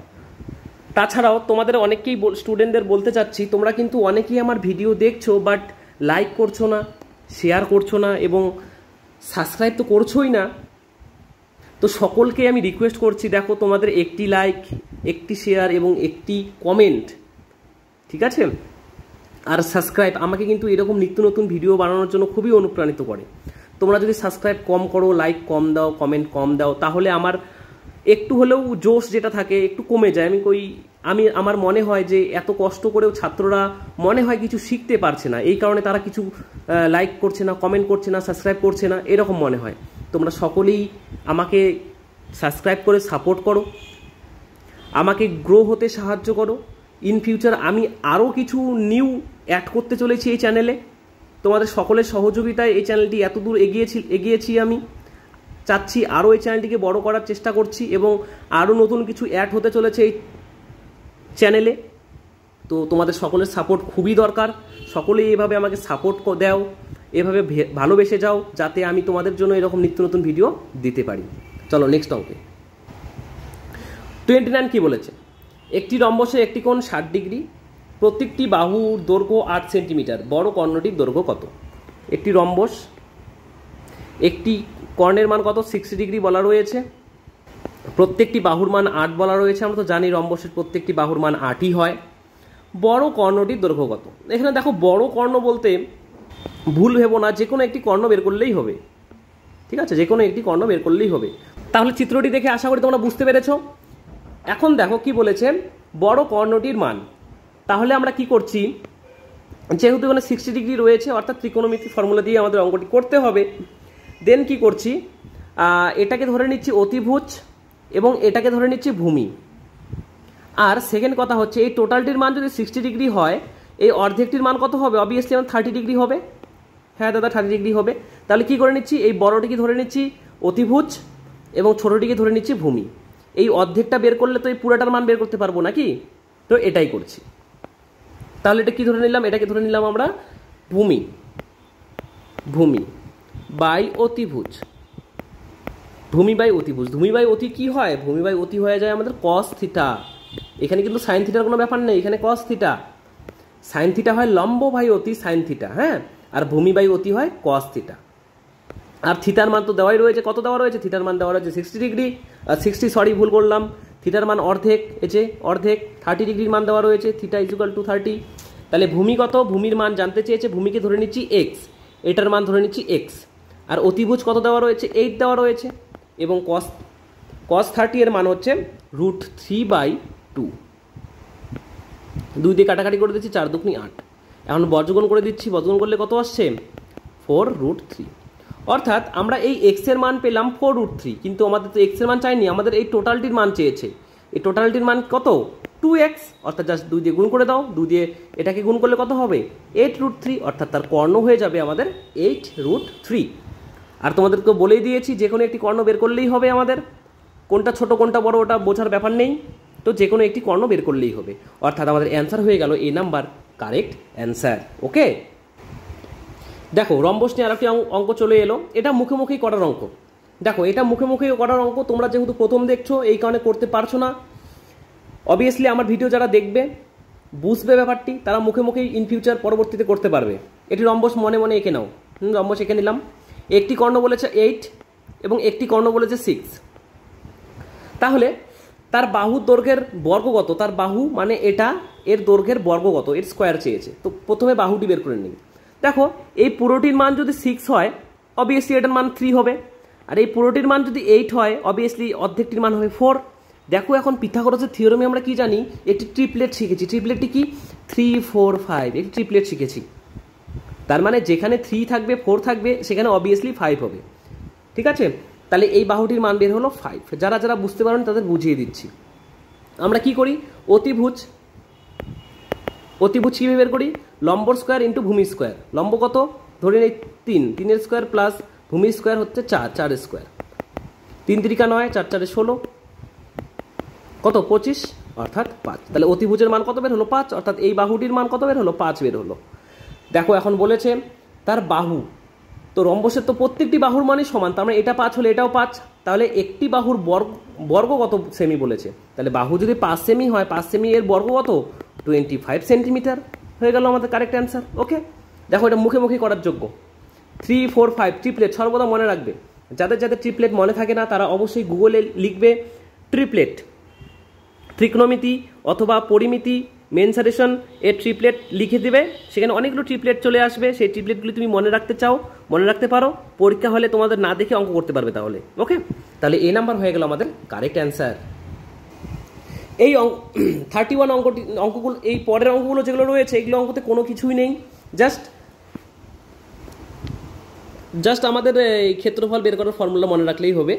তাছাড়াও তোমাদের অনেকেই স্টুডেন্টদের বলতে চাচ্ছি, তোমরা কিন্তু অনেকেই আমার ভিডিও দেখছো বাট লাইক করছো না, শেয়ার করছো না এবং সাবস্ক্রাইব তো করছোই না। তো সকলকে আমি রিকোয়েস্ট করছি, দেখো তোমাদের একটি লাইক, একটি শেয়ার এবং একটি কমেন্ট, ঠিক আছে, আর সাবস্ক্রাইব আমাকে কিন্তু এরকম নিত্য নতুন ভিডিও বানানোর জন্য খুবই অনুপ্রাণিত করে। তোমরা যদি সাবস্ক্রাইব কম করো, লাইক কম দাও, কমেন্ট কম দাও, তাহলে আমার একটু হলেও জোশ যেটা থাকে একটু কমে যায়। আমার মনে হয় যে এত কষ্ট করেও ছাত্ররা মনে হয় কিছু শিখতে পারছে না, এই কারণে তারা কিছু লাইক করছে না, কমেন্ট করছে না, সাবস্ক্রাইব করছে না, এরকম মনে হয়। তোমরা সকলেই আমাকে সাবস্ক্রাইব করে সাপোর্ট করো, আমাকে গ্রো হতে সাহায্য করো। ইন ফিউচার আমি আরও কিছু নিউ অ্যাড করতে চলেছি এই চ্যানেলে। তোমাদের সকলের সহযোগিতায় এই চ্যানেলটি এতদূর এগিয়েছি। আমি চাচ্ছি আরও এই চ্যানেলটিকে বড় করার চেষ্টা করছি এবং আরও নতুন কিছু অ্যাড হতে চলেছে এই চ্যানেলে। তো তোমাদের সকলের সাপোর্ট খুবই দরকার। সকলেই এভাবে আমাকে সাপোর্ট দাও, এভাবে ভালোবেসে যাও, যাতে আমি তোমাদের জন্য এরকম নিত্য নতুন ভিডিও দিতে পারি। চলো নেক্সট অঙ্কে। 29 কি বলেছে, একটি রম্বসের একটি কোণ 60 ডিগ্রি, প্রত্যেকটি বাহুর দৈর্ঘ্য 8 সেন্টিমিটার, বড় কর্ণটির দৈর্ঘ্য কত? একটি রম্বস, একটি কর্ণের মান কত 60 ডিগ্রি বলা রয়েছে, প্রত্যেকটি বাহুর মান 8 বলা রয়েছে। আমরা তো জানি রম্বসের প্রত্যেকটি বাহুর মান 8ই হয়। বড় কর্ণটির দৈর্ঘ্য কত? এখানে দেখো বড় কর্ণ বলতে ভুল ভেবো না, যে কোনো একটি কর্ণ বের করলেই হবে। ঠিক আছে, যে কোনো একটি কর্ণ বের করলেই হবে। তাহলে চিত্রটি দেখে আশা করি তোমরা বুঝতে পেরেছো। এখন দেখো কি বলেছে, বড় কর্ণটির মান। তাহলে আমরা কি করছি, যেহেতু এখানে 60 ডিগ্রি রয়েছে অর্থাৎ ত্রিকোণমিতিক ফর্মুলা দিয়ে আমাদের অঙ্কটি করতে হবে। দেন কি করছি, এটাকে ধরে নিচ্ছি অতিভুজ এবং এটাকে ধরে নিচ্ছি ভূমি। আর সেকেন্ড কথা হচ্ছে, এই টোটালটির মান যদি 60 ডিগ্রি হয়, এই অর্ধেকটির মান কত হবে? অবভিয়াসলি আমার 30 ডিগ্রি হবে। হ্যাঁ দাদা, 30 ডিগ্রি হবে। তাহলে কি করে নিচ্ছি, এই বড়টিকে ধরে নিচ্ছি অতিভুজ এবং ছোটটিকে ধরে নিচ্ছি ভূমি। এই অর্ধেকটা বের করলে তো এই পুরোটার মান বের করতে পারবো নাকি? তো এটাই করছি। তাহলে এটা কি ধরে নিলাম, এটাকে ধরে নিলাম আমরা ভূমি বাই অতিভুজ। ভূমি বাই অতিভুজ, ভূমি বাই অতি কি হয়? ভূমি বাই অতি হয়ে যায় আমাদের cos থিটা। এখানে কিন্তু সাইন থিটার কোনো ব্যাপার নেই, এখানে cos থিটা। সাইন থিটা হয় লম্ব বাই অতি সাইন থিটা, হ্যাঁ, আর ভূমি বাই অতি হয় cos থিটা। আর থিটার মান তো দেওয়াই রয়েছে, কত দেওয়া রয়েছে? থিটার মান দেওয়া রয়েছে 60 ডিগ্রি, 60 ভুল করলাম, থিটার মান অর্ধেক, অর্ধেক 30 ডিগ্রির মান দেওয়া রয়েছে, থিটা ইজ ইকুয়াল টু 30। তাহলে ভূমি কত? ভূমির মান জানতে চেয়েছে, ভূমিকে ধরে নিচ্ছি x, এটার মান ধরে নিচ্ছি এক্স, আর অতিভুজ কত দেওয়া রয়েছে, 8 দেওয়া রয়েছে, এবং cos 30 এর মান হচ্ছে √3/2। 2 দিয়ে কাটাকাটি করে দিচ্ছি, 4 দুগুণে 8। এখন বর্গগুণ করে দিচ্ছি, বর্গগুণ করলে কত আসছে, 4√3। অর্থাৎ আমরা এই এক্স এর মান পেলাম 4√3, কিন্তু আমাদের তো এক্স এর মান চাইনি, আমাদের এই টোটালটির মান চেয়েছে। এই টোটালটির মান কত, 2x, অর্থাৎ জাস্ট 2 দিয়ে গুণ করে দাও, 2 দিয়ে এটাকে গুণ করলে কত হবে, 8√3, অর্থাৎ তার কর্ণ হয়ে যাবে আমাদের 8√3। আর তোমাদেরকে বলেই দিয়েছি যে কোনো একটি কর্ণ বের করলেই হবে আমাদের, কোনটা ছোট কোনটা বড় ওটা বোঝার ব্যাপার নেই, তো যে কোনো একটি কর্ণ বের করলেই হবে। অর্থাৎ আমাদের অ্যান্সার হয়ে গেল এ নাম্বার কারেক্ট অ্যান্সার। ওকে, দেখো রম্বস নিয়ে আরেকটি অঙ্ক চলে এলো, এটা মুখে মুখেই করার অঙ্ক। দেখো এটা মুখে মুখেই করার অঙ্ক, তোমরা যেহেতু প্রথম দেখছো এই কারণে করতে পারছো না। অবভিয়াসলি আমার ভিডিও যারা দেখবে বুঝবে ব্যাপারটি, তারা মুখে মুখেই ইন ফিউচার পরবর্তীতে করতে পারবে। এটি রম্বস মনে মনে এঁকে নাও। রম্বস এঁকে নিলাম। একটি কর্ণ বলেছে 8 এবং একটি কর্ণ বলেছে 6। তাহলে তার বাহুর দৈর্ঘ্যের বর্গ কত, তার বাহু মানে এটা, এর দৈর্ঘ্যের বর্গ কত, এর স্কোয়ার চেয়েছে। তো প্রথমে বাহুটি বের করে নিই। দেখো এই পুরোটির মান যদি 6 হয় অবভিয়াসলি এটার মান 3 হবে, আর এই পুরোটির মান যদি 8 হয় অবভিয়াসলি অর্ধেকটির মান হবে 4। দেখো এখন পিথাগোরাসের থিওরেমে আমরা কি জানি, একটি ট্রিপলেট শিখেছি। ট্রিপলেটটি কি, 3 4 5, একটি ট্রিপলেট শিখেছি। তার মানে যেখানে 3 থাকবে 4 থাকবে সেখানে অবভিয়াসলি 5 হবে। ঠিক আছে, তাহলে এই বাহুটির মান বের হলো 5। যারা যারা বুঝতে পারেন তাদের বুঝিয়ে দিচ্ছি। আমরা কি করি, অতিভুজ কীভাবে বের করি, লম্ব স্কোয়ার ইন্টু ভূমি স্কোয়ার। লম্ব কত, ধরে নেই 3, 3 স্কোয়ার প্লাস ভূমি স্কোয়ার হচ্ছে 4, 4 স্কোয়ার, 3 3 9, 4 4 16, কত 25, অর্থাৎ 5। তাহলে অতিভুজের মান কত বের হলো, 5, অর্থাৎ এই বাহুটির মান কত বের হলো, 5 বের হলো। দেখো এখন বলেছে তার বাহু, তো রম্বসের তো প্রত্যেকটি বাহুর মানই সমান, তার মানে এটা 5 হলে এটাও 5। তাহলে একটি বাহুর বর্গ কত সেমি বলেছে, তাহলে বাহু যদি 5 সেমি হয়, 5 সেমি এর বর্গ কত, 25 সেন্টিমিটার। হয়ে গেল আমাদের কারেক্ট অ্যান্সার। ওকে, দেখো এটা মুখে মুখে করার যোগ্য। 3 4 5 ট্রিপলেট সর্বদা মনে রাখবে। যাদের যাদের ট্রিপলেট মনে থাকে না তারা অবশ্যই গুগলে লিখবে ট্রিপলেট, ত্রিকোণমিতি অথবা পরিমিতি, মেনসারেশন এর ট্রিপলেট লিখে দিবে, সেখানে অনেকগুলো ট্রিপলেট চলে আসবে। সেই ট্রিপলেটগুলি তুমি মনে রাখতে চাও, মনে রাখতে পারো, পরীক্ষা হলে তোমাদের না দেখে অঙ্ক করতে পারবে তাহলে। ওকে, তাহলে এ নাম্বার হয়ে গেল আমাদের কারেক্ট অ্যান্সার। এই 31 অঙ্কগুলো, এই পরের অঙ্কগুলো যেগুলো রয়েছে এগুলো অঙ্কতে কোনো কিছুই নেই, জাস্ট আমাদের এই ক্ষেত্রফল বের করার ফর্মুলা মনে রাখলেই হবে,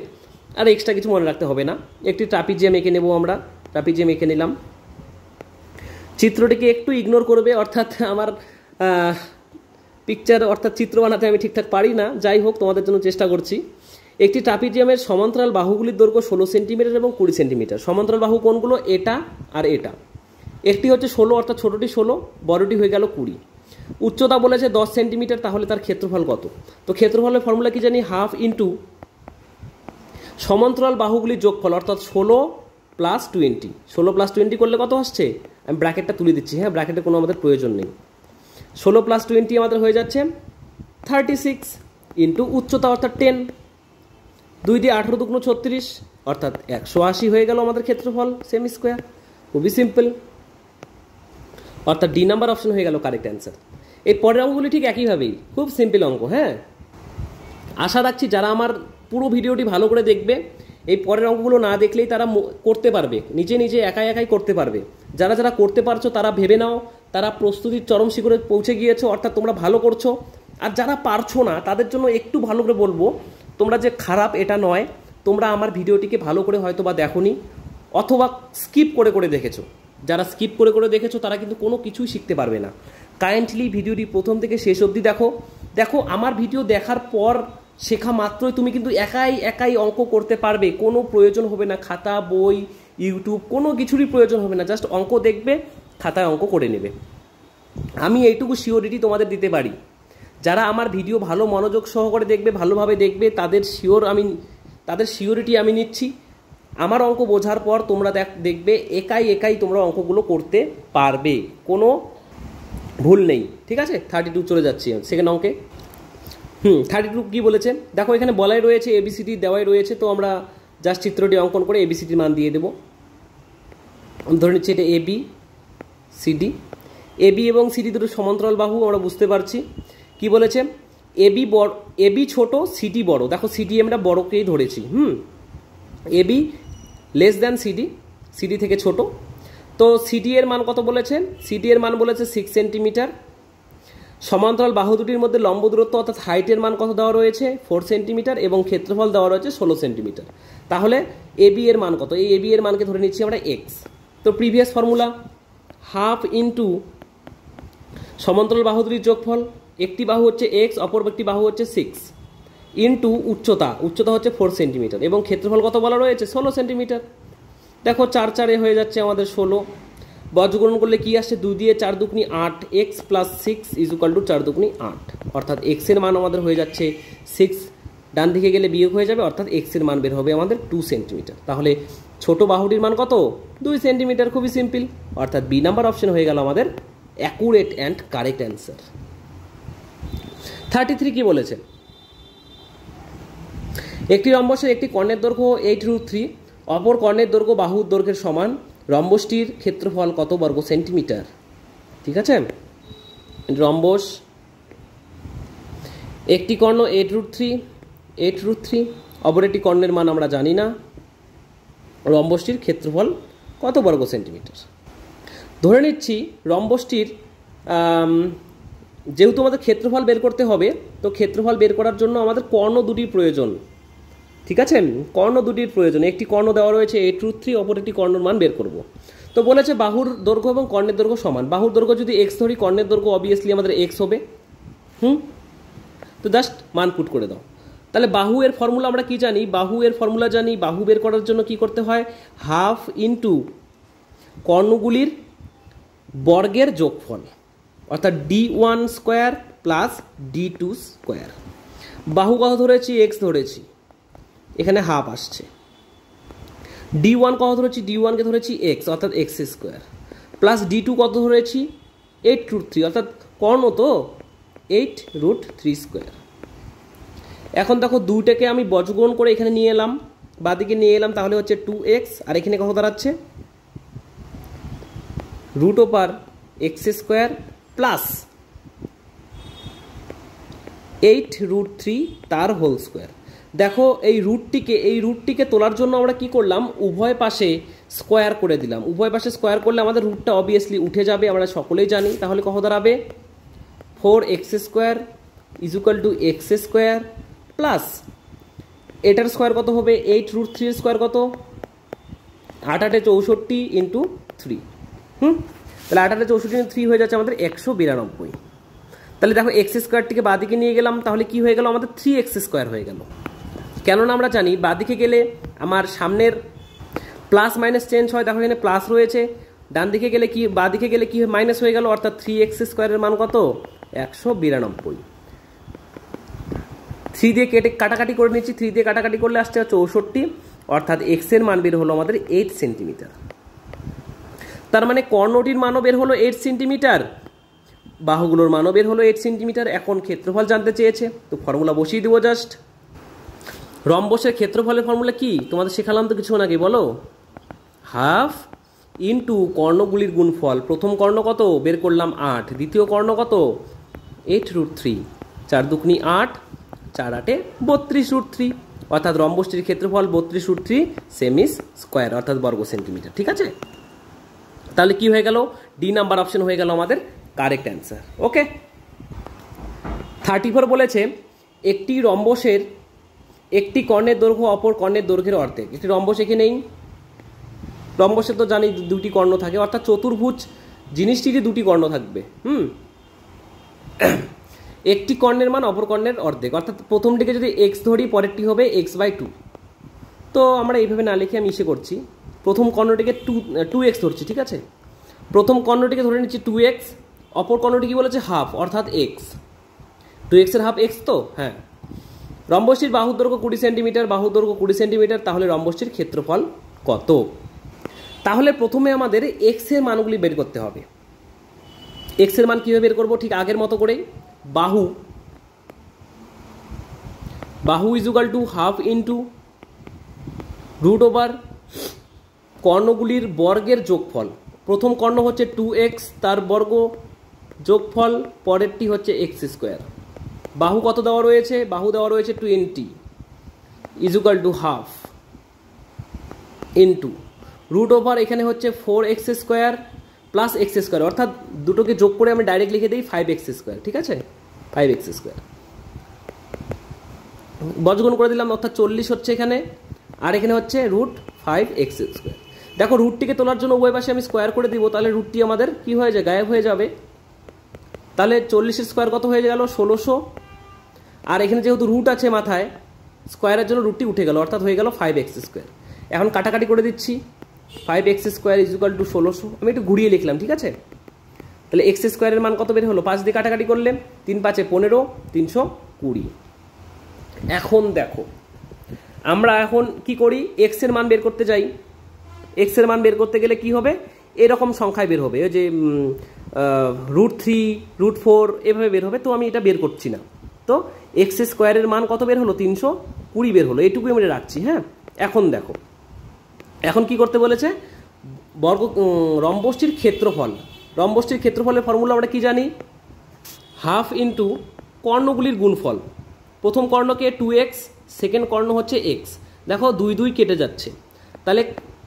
আর এক্সট্রা কিছু মনে রাখতে হবে না। একটি ট্রাপিজিয়াম এঁকে নেব আমরা, ট্রাপিজিয়াম এঁকে নিলাম। চিত্রটিকে একটু ইগনোর করবে, অর্থাৎ আমার পিকচার অর্থাৎ চিত্র বানাতে আমি ঠিকঠাক পারি না, যাই হোক তোমাদের জন্য চেষ্টা করছি। একটি ট্রাপিজিয়ামের সমান্তরাল বাহুগুলির দৈর্ঘ্য 16 সেন্টিমিটার এবং 20 সেন্টিমিটার। সমান্তরাল বাহু কোনগুলো, এটা আর এটা। একটি হচ্ছে 16, অর্থাৎ ছোটটি 16, বড়টি হয়ে গেল 20। উচ্চতা বলেছে 10 সেন্টিমিটার, তাহলে তার ক্ষেত্রফল কত? তো ক্ষেত্রফলের ফর্মুলা কি জানি, হাফ ইন্টু সমান্তরাল বাহুগুলির যোগফল, অর্থাৎ 16 প্লাস 20। 16 প্লাস 20 করলে কত আসছে, আমি ব্র্যাকেটটা তুলে দিচ্ছি, হ্যাঁ ব্র্যাকেটের কোনো আমাদের প্রয়োজন নেই। 16 প্লাস 20 আমাদের হয়ে যাচ্ছে 36 ইন্টু উচ্চতা অর্থাৎ 10, 2 দিয়ে 18 দুগুণ 36, অর্থাৎ 180 হয়ে গেল আমাদের ক্ষেত্রফল সেমি স্কোয়ার। খুবই সিম্পল, অর্থাৎ ডি নাম্বার অপশন হয়ে গেল কারেক্ট অ্যান্সার। এই পরের অঙ্কগুলি ঠিক একইভাবেই, খুব সিম্পল অঙ্ক। হ্যাঁ, আশা রাখছি যারা আমার পুরো ভিডিওটি ভালো করে দেখবে, এই পরের অঙ্কগুলো না দেখলেই তারা করতে পারবে, নিজে নিজে একাই একাই করতে পারবে। যারা যারা করতে পারছো তারা ভেবে নাও তারা প্রস্তুতির চরম শিখরে পৌঁছে গিয়েছো, অর্থাৎ তোমরা ভালো করছো। আর যারা পারছো না তাদের জন্য একটু ভালো করে বলবো, তোমরা যে খারাপ এটা নয়, তোমরা আমার ভিডিওটিকে ভালো করে হয়তো বা দেখোনি, অথবা স্কিপ করে করে দেখেছো। যারা স্কিপ করে করে দেখেছো তারা কিন্তু কোনো কিছুই শিখতে পারবে না। কাইন্ডলি ভিডিওটি প্রথম থেকে শেষ অবধি দেখো। দেখো আমার ভিডিও দেখার পর শেখা মাত্রই তুমি কিন্তু একাই একাই অঙ্ক করতে পারবে, কোনো প্রয়োজন হবে না খাতা, বই, ইউটিউব, কোনো কিছুরই প্রয়োজন হবে না। জাস্ট অঙ্ক দেখবে, খাতায় অঙ্ক করে নেবে। আমি এইটুকু সিওরিটি তোমাদের দিতে পারি। যারা আমার ভিডিও ভালো মনোযোগ সহকারে দেখবে, ভালোভাবে দেখবে, তাদের সিওরিটি আমি নিচ্ছি। আমার অঙ্ক বোঝার পর তোমরা দেখবে একাই একাই তোমরা অঙ্কগুলো করতে পারবে, কোনো ভুল নেই। ঠিক আছে, 32 চলে যাচ্ছি সেকেন্ড অঙ্কে। 32 কি বলেছে দেখো, এখানে বলাই রয়েছে এবিসিডি দেওয়াই রয়েছে, তো আমরা জাস্ট চিত্রটি অঙ্কন করে এবিসিডির মান দিয়ে দেবো। ধরে নিচ্ছি এটা এবি সিডি, এবি এবং সিডি দুটো সমান্তরাল বাহু, আমরা বুঝতে পারছি। কি বলেছে, এবি ছোট, সিডি বড়। দেখো সিডি আমরা বড়কেই ধরেছি, AB less than CD, CD থেকে ছোট। তো সিডি এর মান কত বলেছেন? সিডি এর মান বলেছে 6 সেন্টিমিটার। সমান্তরাল বাহু দুটির মধ্যে লম্ব দূরত্ব অর্থাৎ হাইটের মান কত দেওয়া রয়েছে? 4 সেন্টিমিটার এবং ক্ষেত্রফল দেওয়া রয়েছে 16 সেন্টিমিটার। তাহলে এবি এর মান কত? এই এবি এর মানকে ধরে নিচ্ছি আমরা এক্স। তো প্রিভিয়াস ফর্মুলা, হাফ ইন্টু সমান্তরাল বাহু দুটির যোগফল, একটি বাহু হচ্ছে এক্স, অপর একটি বাহু হচ্ছে 6, ইন্টু উচ্চতা, উচ্চতা হচ্ছে 4 সেন্টিমিটার এবং ক্ষেত্রফল কত বলা রয়েছে? 16 সেন্টিমিটার। দেখো 4 4 হয়ে যাচ্ছে আমাদের 16। বজ্রগ্রহণ করলে কি আসছে? 2 দিয়ে 4 দুগুনি 8, x plus 6 is equal two 4 দুগুনি 8, অর্থাৎ এক্স এর মান আমাদের হয়ে যাচ্ছে 6, ডান দিকে গেলে বিয়োগ হয়ে যাবে, অর্থাৎ এক্স এর মান বের হবে আমাদের 2 সেন্টিমিটার। তাহলে ছোট বাহুটির মান কত? 2 সেন্টিমিটার। খুবই সিম্পল, অর্থাৎ বি নাম্বার অপশন হয়ে গেল আমাদের অ্যাকুরেট অ্যান্ড কারেক্ট অ্যান্সার। 33 কি বলেছে? একটি রম্বসের একটি কর্ণের দৈর্ঘ্য 8√3, অপর কর্ণের দৈর্ঘ্য বাহুর দৈর্ঘ্যের সমান, রম্বসটির ক্ষেত্রফল কত বর্গ সেন্টিমিটার? ঠিক আছে, রম্বস একটি কর্ণ 8√3, অপর একটি কর্ণের মান আমরা জানি না, রম্বসটির ক্ষেত্রফল কত বর্গ সেন্টিমিটার? ধরে নিচ্ছি রম্বসটির যেহেতু আমাদের ক্ষেত্রফল বের করতে হবে, তো ক্ষেত্রফল বের করার জন্য আমাদের কর্ণ দুটির প্রয়োজন। ঠিক আছে, কর্ণ দুটির প্রয়োজন। একটি কর্ণ দেওয়া রয়েছে 8√3, অপর একটি কর্ণের মান বের করব। তো বলেছে বাহুর দৈর্ঘ্য এবং কর্ণের দৈর্ঘ্য সমান। বাহুর দৈর্ঘ্য যদি এক্স ধরি, কর্ণের দৈর্ঘ্য অবভিয়াসলি আমাদের এক্স হবে। তো জাস্ট মান পুট করে দাও। তাহলে বাহু এর ফর্মুলা আমরা কি জানি? বাহু এর ফর্মুলা জানি। বাহু বের করার জন্য কি করতে হয়? হাফ ইন্টু কর্ণগুলির বর্গের যোগফল, অর্থাৎ d1 square plus d2 square. বাহু কত ধরেছি? এক্স ধরেছি, এখানে হাফ আসছে। d1 কত ধরেছি? d1 কে ধরেছি এক্স, অর্থাৎ এক্স স্কোয়ার, প্লাস d2 কত ধরেছি? 8√3, অর্থাৎ কর্ণ তো 8√3 স্কোয়ার। এখন দেখো দুইটাকে আমি বজ্রগ্রহণ করে এখানে নিয়ে এলাম, বাদিকে নিয়ে এলাম, তাহলে হচ্ছে 2x, আর এখানে কত দাঁড়াচ্ছে? √x স্কোয়ার প্লাস 8√3 তার হোল স্কোয়ার। দেখো এই রুটটিকে তোলার জন্য আমরা কি করলাম? উভয় পাশে স্কোয়ার করে দিলাম। উভয় পাশে স্কোয়ার করলে আমাদের রুটটা অবভিয়াসলি উঠে যাবে, আমরা সকলেই জানি। তাহলে কত দাঁড়াবে? 4x square is equal two x square plus এটার স্কোয়ার কত হবে? 8√3 এর স্কোয়ার কত? 8 8 64 ইন্টু 3। তাহলে 8 8 64 ইন্টু 3 হয়ে যাচ্ছে আমাদের 192। তাহলে দেখো এক্স স্কোয়ারটিকে বাদিকে নিয়ে গেলাম, তাহলে কি হয়ে গেল? আমাদের 3x স্কোয়ার হয়ে গেল। কেননা আমরা জানি বাদিকে গেলে আমার সামনের প্লাস মাইনাস চেঞ্জ হয়। দেখো এখানে প্লাস রয়েছে, ডান দিকে গেলে কি, বাদিকে গেলে কি মাইনাস হয়ে গেল, অর্থাৎ 3x স্কোয়ারের মান কত? 192। 3 দিয়ে কাটাকাটি করে নিচ্ছি, 3 দিয়ে কাটাকাটি করলে আসছে 64, অর্থাৎ এক্স এর মান বের হলো আমাদের 8 সেন্টিমিটার। তার মানে কর্ণটির মানও বের হলো 8 সেন্টিমিটার, বাহুগুলোর মানও বের হলো 8 সেন্টিমিটার। এখন ক্ষেত্রফল জানতে চেয়েছে, তো ফর্মুলা বসিয়ে দেবো জাস্ট। রম্বসের ক্ষেত্রফলের ফর্মুলা কি তোমাদের শেখালাম তো কিছু নাকি, বলো? হাফ ইন্টু কর্ণগুলির গুণফল। প্রথম কর্ণ কত বের করলাম? 8। দ্বিতীয় কর্ণ কত? 8√3। 4 দুগুনি 8, 4 8 32√3, অর্থাৎ রম্বসটির ক্ষেত্রফল 32√3 সেমি স্কোয়ার, অর্থাৎ বর্গ সেন্টিমিটার। ঠিক আছে, তাহলে কি হয়ে গেল? ডি নাম্বার অপশন হয়ে গেল আমাদের কারেক্ট অ্যান্সার। ওকে। 34 বলেছে একটি রম্বসের একটি কর্ণের দৈর্ঘ্য অপর কর্ণের দৈর্ঘ্যের অর্ধেক। একটি রম্বস এখানেই, রম্বসে তো জানি দুটি কর্ণ থাকে, অর্থাৎ চতুর্ভুজ জিনিসটিরই দুটি কর্ণ থাকবে। একটি কর্ণের মান অপর কর্ণের অর্ধেক, অর্থাৎ প্রথমটিকে যদি এক্স ধরি, পরেরটি হবে x/2। তো আমরা এইভাবে না লিখে আমি ইসে করছি, প্রথম কর্ণটিকে 2x ধরছি। ঠিক আছে, প্রথম কর্ণটিকে ধরে নিচ্ছি 2x, অপর কর্ণটি কি বলেছে? হাফ, অর্থাৎ x। 2x এর হাফ x তো? হ্যাঁ। রম্বসটির বাহুর দৈর্ঘ্য 20 সেন্টিমিটার, বাহুর দৈর্ঘ্য 20 সেন্টিমিটার, তাহলে রম্বসটির ক্ষেত্রফল কত? তাহলে প্রথমে আমাদের x এর মানগুলি বের করতে হবে। x এর মান কিভাবে বের করবো? ঠিক আগের মতো করে, বাহু is equal to half into √ কর্ণগুলির বর্গের যোগফল। প্রথম কর্ণ হচ্ছে 2x, তার বর্গ যোগফল, পরেরটি হচ্ছে x স্কোয়ার। বাহু কত দেওয়া রয়েছে? বাহু দেওয়া রয়েছে 20 is equal to half into root over এখানে হচ্ছে 4x square plus x square, অর্থাৎ দুটোকে যোগ করে আমি ডাইরেক্ট লিখে দিই 5x স্কোয়ার। ঠিক আছে, 5x স্কোয়ার বর্গগুণ করে দিলাম, অর্থাৎ 40 হচ্ছে এখানে, আর এখানে হচ্ছে রুট 5x স্কোয়ার। দেখো রুটটিকে তোলার জন্য উভয় পাশে আমি স্কোয়ার করে দিব, তাহলে রুটটি আমাদের কি হয়ে যায়? গায়েব হয়ে যাবে। তাহলে 40 স্কোয়ার কত হয়ে গেল? 1600। আর এখানে যেহেতু রুট আছে মাথায়, স্কোয়ারের জন্য রুটটি উঠে গেল, অর্থাৎ হয়ে গেল 5x স্কোয়ার। এখন কাটাকাটি করে দিচ্ছি, 5x square is equal two 1600। আমি একটু ঘুরিয়ে লিখলাম, ঠিক আছে। তাহলে এক্স স্কোয়ারের মান কত বের হলো? 5 দিয়ে কাটাকাটি করলে 3 5 15, 320। এখন দেখো আমরা এখন কি করি? এক্স এর মান বের করতে যাই। এক্স এর মান বের করতে গেলে কি হবে? এরকম সংখ্যায় বের হবে, যে √3 √4 এভাবে বের হবে। তো আমি এটা বের করছি না। তো এক্স স্কোয়ারের মান কত বের হলো? 320 বের হলো। এইটুকুই আমরা রাখছি। হ্যাঁ, এখন দেখো, এখন কি করতে বলেছে? রম্বসটির ক্ষেত্রফল। রম্বসটির ক্ষেত্রফলের ফর্মুলা আমরা কি জানি? হাফ ইন্টু কর্ণগুলির গুণফল। প্রথম কর্ণকে 2x, সেকেন্ড কর্ণ হচ্ছে x। দেখো 2 2 কেটে যাচ্ছে, তাহলে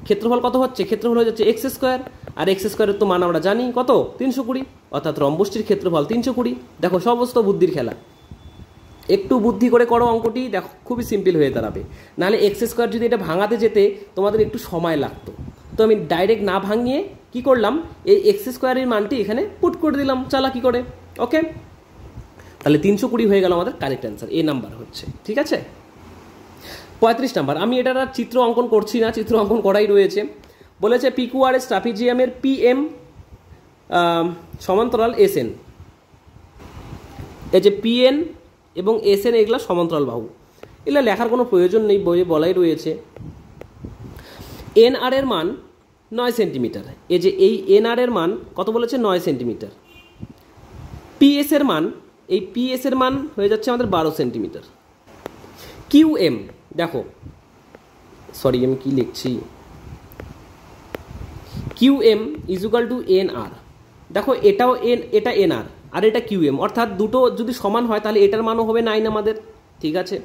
ক্ষেত্রফল কত হচ্ছে? ক্ষেত্রফল হয়ে যাচ্ছে এক্স স্কোয়ার, আর এক্স স্কোয়ারের তো মান আমরা জানি কত? 320, অর্থাৎ রম্বসটির ক্ষেত্রফল 320। দেখো সমস্ত বুদ্ধির খেলা, একটু বুদ্ধি করে করো অঙ্কটি, দেখো খুবই সিম্পল হয়ে দাঁড়াবে। নাহলে এক্স স্কোয়ার যদি এটা ভাঙাতে যেতে তোমাদের একটু সময় লাগতো। তো আমি ডাইরেক্ট না ভাঙিয়ে কি করলাম? এই এক্স স্কোয়ারের মানটি এখানে পুট করে দিলাম চালাকি করে। ওকে, তাহলে 320 হয়ে গেল আমাদের কারেক্ট অ্যান্সার। এ নাম্বার হচ্ছে। ঠিক আছে, 35 নাম্বার। আমি এটার আর চিত্র অঙ্কন করছি না, চিত্র অঙ্কন করাই রয়েছে। বলেছে PQRS ট্রাপিজিয়ামের PM সমান্তরাল SN। এই যে PN এবং SN এগুলা সমান্তরাল বাহু, এগুলো লেখার কোনো প্রয়োজন নেই, বইয়ে বলাই রয়েছে। NR এর মান 9 সেন্টিমিটার। এই যে এই NR এর মান কত বলেছে? 9 সেন্টিমিটার। PS এর মান, এই PS এর মান হয়ে যাচ্ছে আমাদের 12 সেন্টিমিটার। QM দেখো, সরি আমি কি লিখছি, QM is equal two NR। দেখো এটাও এটা NR আর এটা QM, অর্থাৎ দুটো যদি সমান হয় তাহলে এটার মানও হবে 9 আমাদের। ঠিক আছে,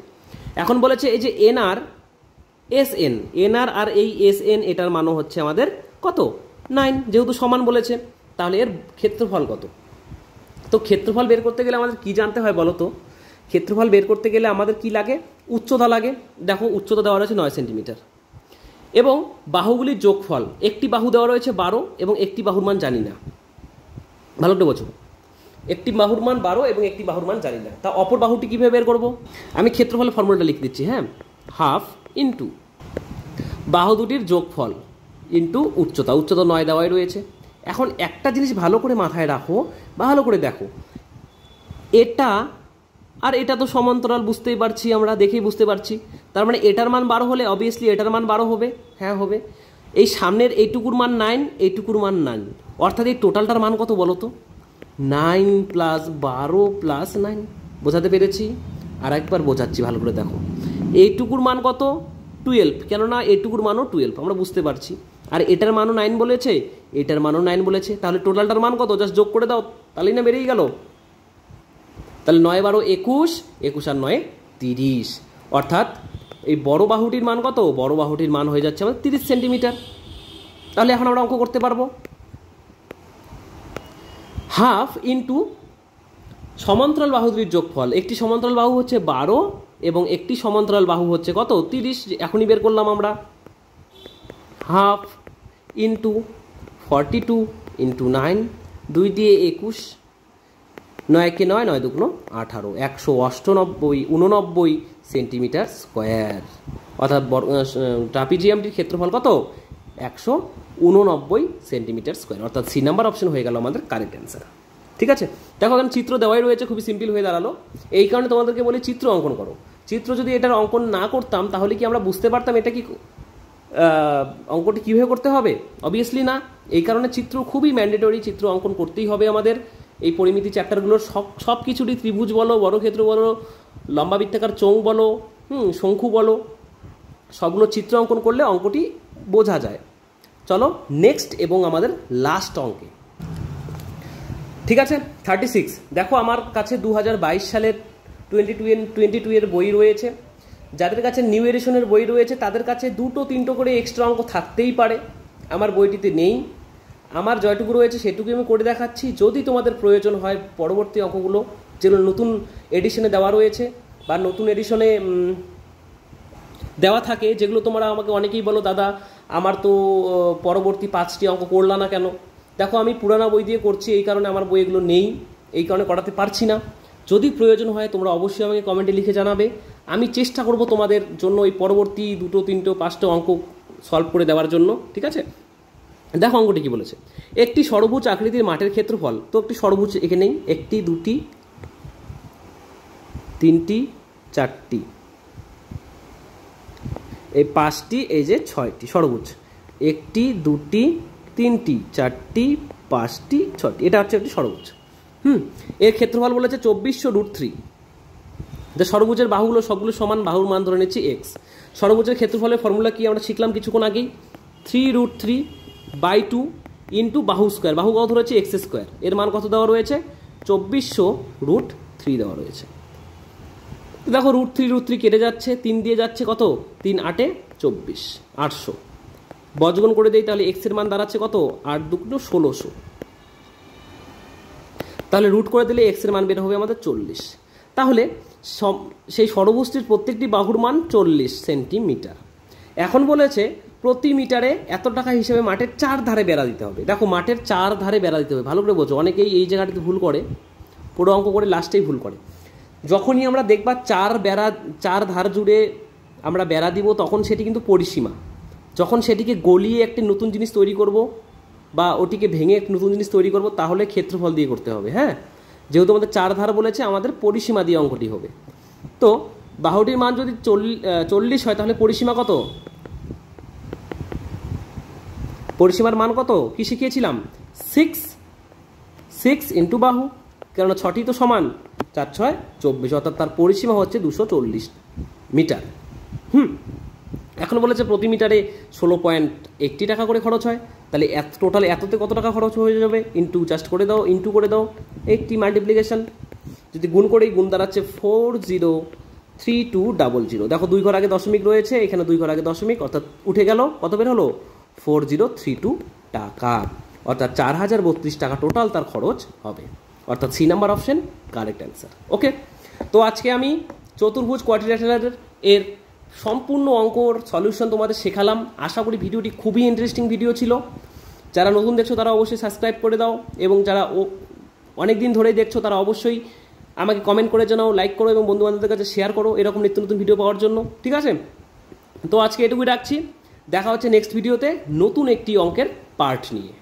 এখন বলেছে এই যে NR SN, NR আর এই SN এটার মানও হচ্ছে আমাদের কত? 9, যেহেতু সমান বলেছে। তাহলে এর ক্ষেত্রফল কত? তো ক্ষেত্রফল বের করতে গেলে আমাদের কি জানতে হয় বলো তো? ক্ষেত্রফল বের করতে গেলে আমাদের কি লাগে? উচ্চতা লাগে। দেখো উচ্চতা দেওয়া রয়েছে 9 সেন্টিমিটার এবং বাহুগুলির যোগফল। একটি বাহু দেওয়া রয়েছে 12 এবং একটি বাহুর মান জানি না। ভালো করে বোঝো, একটি বাহুর মান 12 এবং একটি বাহুর মান জানি না। তা অপর বাহুটি কীভাবে বের করবো? আমি ক্ষেত্রফলের ফর্মুলাটা লিখে দিচ্ছি। হ্যাঁ, হাফ ইন্টু বাহু দুটির যোগফল ইন্টু উচ্চতা। উচ্চতা 9 দেওয়াই রয়েছে। এখন একটা জিনিস ভালো করে মাথায় রাখো, ভালো করে দেখো, এটা আর এটা তো সমান্তরাল, বুঝতেই পারছি আমরা, দেখেই বুঝতে পারছি। তার মানে এটার মান 12 হলে অবভিয়াসলি এটার মান 12 হবে। হ্যাঁ হবে। এই সামনের এইটুকুর মান 9, এইটুকুর মান 9, অর্থাৎ এই টোটালটার মান কত বলো তো? 9 + 12 + 9। বোঝাতে পেরেছি? আর একবার বোঝাচ্ছি, ভালো করে দেখো। এইটুকুর মান কত? 12, কেননা এইটুকুর মানও 12, আমরা বুঝতে পারছি। আর এটার মানও 9 বলেছে, এটার মানও 9 বলেছে। তাহলে টোটালটার মান কত? জাস্ট যোগ করে দাও, তাহলেই না বেরিয়ে গেল। তাহলে 9 12 21, 21 আর 9 30, অর্থাৎ এই বড় বাহুটির মান কত? বড় বাহুটির মান হয়ে যাচ্ছে আমাদের 30 সেন্টিমিটার। তাহলে এখন আমরা অঙ্ক করতে পারবো। হাফ ইন্টু সমান্তরাল বাহু দুটির যোগফল। একটি সমান্তরাল বাহু হচ্ছে 12 এবং একটি সমান্তরাল বাহু হচ্ছে কত? 30। এখনই বের করলাম আমরা। হাফ ইন্টু 42 ইন্টু 9, 2 দিয়ে 21, 9 কে 9, 9 2 18, 189 সেন্টিমিটার স্কোয়ার। অর্থাৎ ট্রাপিজিয়ামটির ক্ষেত্রফল কত? 189 সেন্টিমিটার স্কোয়ার। অর্থাৎ সি নাম্বার অপশন হয়ে গেল আমাদের কারেক্ট অ্যান্সার। ঠিক আছে, দেখো এখানে চিত্র দেওয়াই রয়েছে, খুবই সিম্পল হয়ে দাঁড়ালো। এই কারণে তোমাদেরকে বলি চিত্র অঙ্কন করো। চিত্র যদি এটার অঙ্কন না করতাম তাহলে কি আমরা বুঝতে পারতাম এটা কি অঙ্কটি কীভাবে করতে হবে? অবভিয়াসলি না। এই কারণে চিত্র খুবই ম্যান্ডেটরি, চিত্র অঙ্কন করতেই হবে আমাদের। এই পরিমিতি চ্যাপ্টারগুলোর সব কিছুরই, ত্রিভুজ বলো, বর্গক্ষেত্র বলো, লম্বা বৃত্তাকার চোঙ বলো, শঙ্কু বলো, সবগুলো চিত্র অঙ্কন করলে অঙ্কটি বোঝা যায়। চলো নেক্সট এবং আমাদের লাস্ট অঙ্কে। ঠিক আছে, 36। দেখো আমার কাছে 2022 সালের 22 এর বই রয়েছে। যাদের কাছে নিউ এডিশনের বই রয়েছে তাদের কাছে 2-3 করে এক্সট্রা অঙ্ক থাকতেই পারে, আমার বইটিতে নেই। আমার যতটুকু রয়েছে সেটুকু আমি করে দেখাচ্ছি। যদি তোমাদের প্রয়োজন হয় পরবর্তী অঙ্কগুলো যেগুলো নতুন এডিশনে দেওয়া রয়েছে বা নতুন এডিশনে দেওয়া থাকে, যেগুলো তোমরা আমাকে অনেকেই বলো দাদা আমার তো পরবর্তী 5টি অঙ্ক করলা না কেন? দেখো আমি পুরানো বই দিয়ে করছি, এই কারণে আমার বই এগুলো নেই, এই কারণে করাতে পারছি না। যদি প্রয়োজন হয় তোমরা অবশ্যই আমাকে কমেন্টে লিখে জানাবে, আমি চেষ্টা করব তোমাদের জন্য এই পরবর্তী 2-3-5টা অঙ্ক সলভ করে দেওয়ার জন্য, ঠিক আছে? দেখো অঙ্কটি কী বলেছে, একটি ষড়ভুজ আকৃতির মাঠের ক্ষেত্রফল, তো একটি ষড়ভুজ এখানে নেই, 1, 2, 3, 4, এই 5টি, এই যে 6টি ষড়ভুজ, 1, 2, 3, 4, 5, 6, এটা হচ্ছে একটি ষড়ভুজ। এর ক্ষেত্রফল বলেছে 2400√3। যে ষড়ভুজের বাহুগুলো সবগুলো সমান, বাহুর মান ধরে নিচ্ছি x। ষড়ভুজের ক্ষেত্রফলের ফর্মুলা কি আমরা শিখলাম কিছুক্ষণ আগেই, 3√3/2 ইন্টু বাহু স্কোয়ার, বাহু কত ধরেছে x², এর মান কত দেওয়া রয়েছে 2400√3 দেওয়া রয়েছে। দেখো √3 কেটে যাচ্ছে, 3 দিয়ে যাচ্ছে কত, 3 8 24, 800। বর্গগুণ করে দেই তাহলে x এর মান দাঁড়াচ্ছে কত, 8×2 1600। তাহলে রুট করে দিলে x এর মান বের হবে আমাদের 40। তাহলে সেই ষড়ভুজটির প্রত্যেকটি বাহুর মান 40 সেন্টিমিটার। এখন বলেছে প্রতি মিটারে এত টাকা হিসেবে মাঠের 4 ধারে বেড়া দিতে হবে। দেখো মাঠের 4 ধারে বেড়া দিতে হবে, ভালো করে বোঝো, অনেকেই এই জায়গাটিতে ভুল করে, পুরো অঙ্ক করে লাস্টেই ভুল করে। যখনই আমরা দেখবা 4 ধার জুড়ে আমরা বেড়া দিব তখন সেটি কিন্তু পরিসীমা। যখন সেটিকে গলিয়ে একটি নতুন জিনিস তৈরি করব বা ওটিকে ভেঙে একটি নতুন জিনিস তৈরি করব তাহলে ক্ষেত্রফল দিয়ে করতে হবে। হ্যাঁ, যেহেতু আমাদের 4 ধার বলেছে আমাদের পরিসীমা দিয়ে অঙ্কটি হবে। তো বাহুটির মান যদি 40 হয় তাহলে পরিসীমা কত, পরিসীমার মান কত কি শিখিয়েছিলাম, 6 ইন্টু বাহু, কেননা 6টি তো সমান, 4 6 24, অর্থাৎ তার পরিসীমা হচ্ছে 240 মিটার। এখন বলেছে প্রতি মিটারে 16.1 টাকা করে খরচ হয়, তাহলে টোটাল এততে কত টাকা খরচ হয়ে যাবে, ইন্টু জাস্ট করে দাও, ইন্টু করে দাও 80 মাল্টিপ্লিকেশন, যদি গুণ করেই গুণ দাঁড়াচ্ছে 403200। দেখো 2 ঘর আগে দশমিক রয়েছে, এখানে 2 ঘর আগে দশমিক, অর্থাৎ উঠে গেল, কত বের হলো 4032 টাকা, অর্থাৎ 4032 টাকা টোটাল তার খরচ হবে, অর্থাৎ C number option correct answer. Okay, তো আজকে আমি চতুর্ভুজ কোয়াড্রিল্যাটারাল এর সম্পূর্ণ অঙ্কর সলিউশন তোমাদের শেখালাম। আশা করি ভিডিওটি খুবই ইন্টারেস্টিং ভিডিও ছিল। যারা নতুন দেখছো তারা অবশ্যই সাবস্ক্রাইব করে দাও, এবং যারা অনেক দিন ধরেই দেখছো তারা অবশ্যই আমাকে কমেন্ট করে জানাও, লাইক করো এবং বন্ধুবান্ধবদের কাছে শেয়ার করো এরকম নিত্য নতুন ভিডিও পাওয়ার জন্য, ঠিক আছে? তো আজকে এটুকুই রাখছি, দেখা হচ্ছে নেক্সট ভিডিওতে নতুন একটি অঙ্কের পার্ট নিয়ে।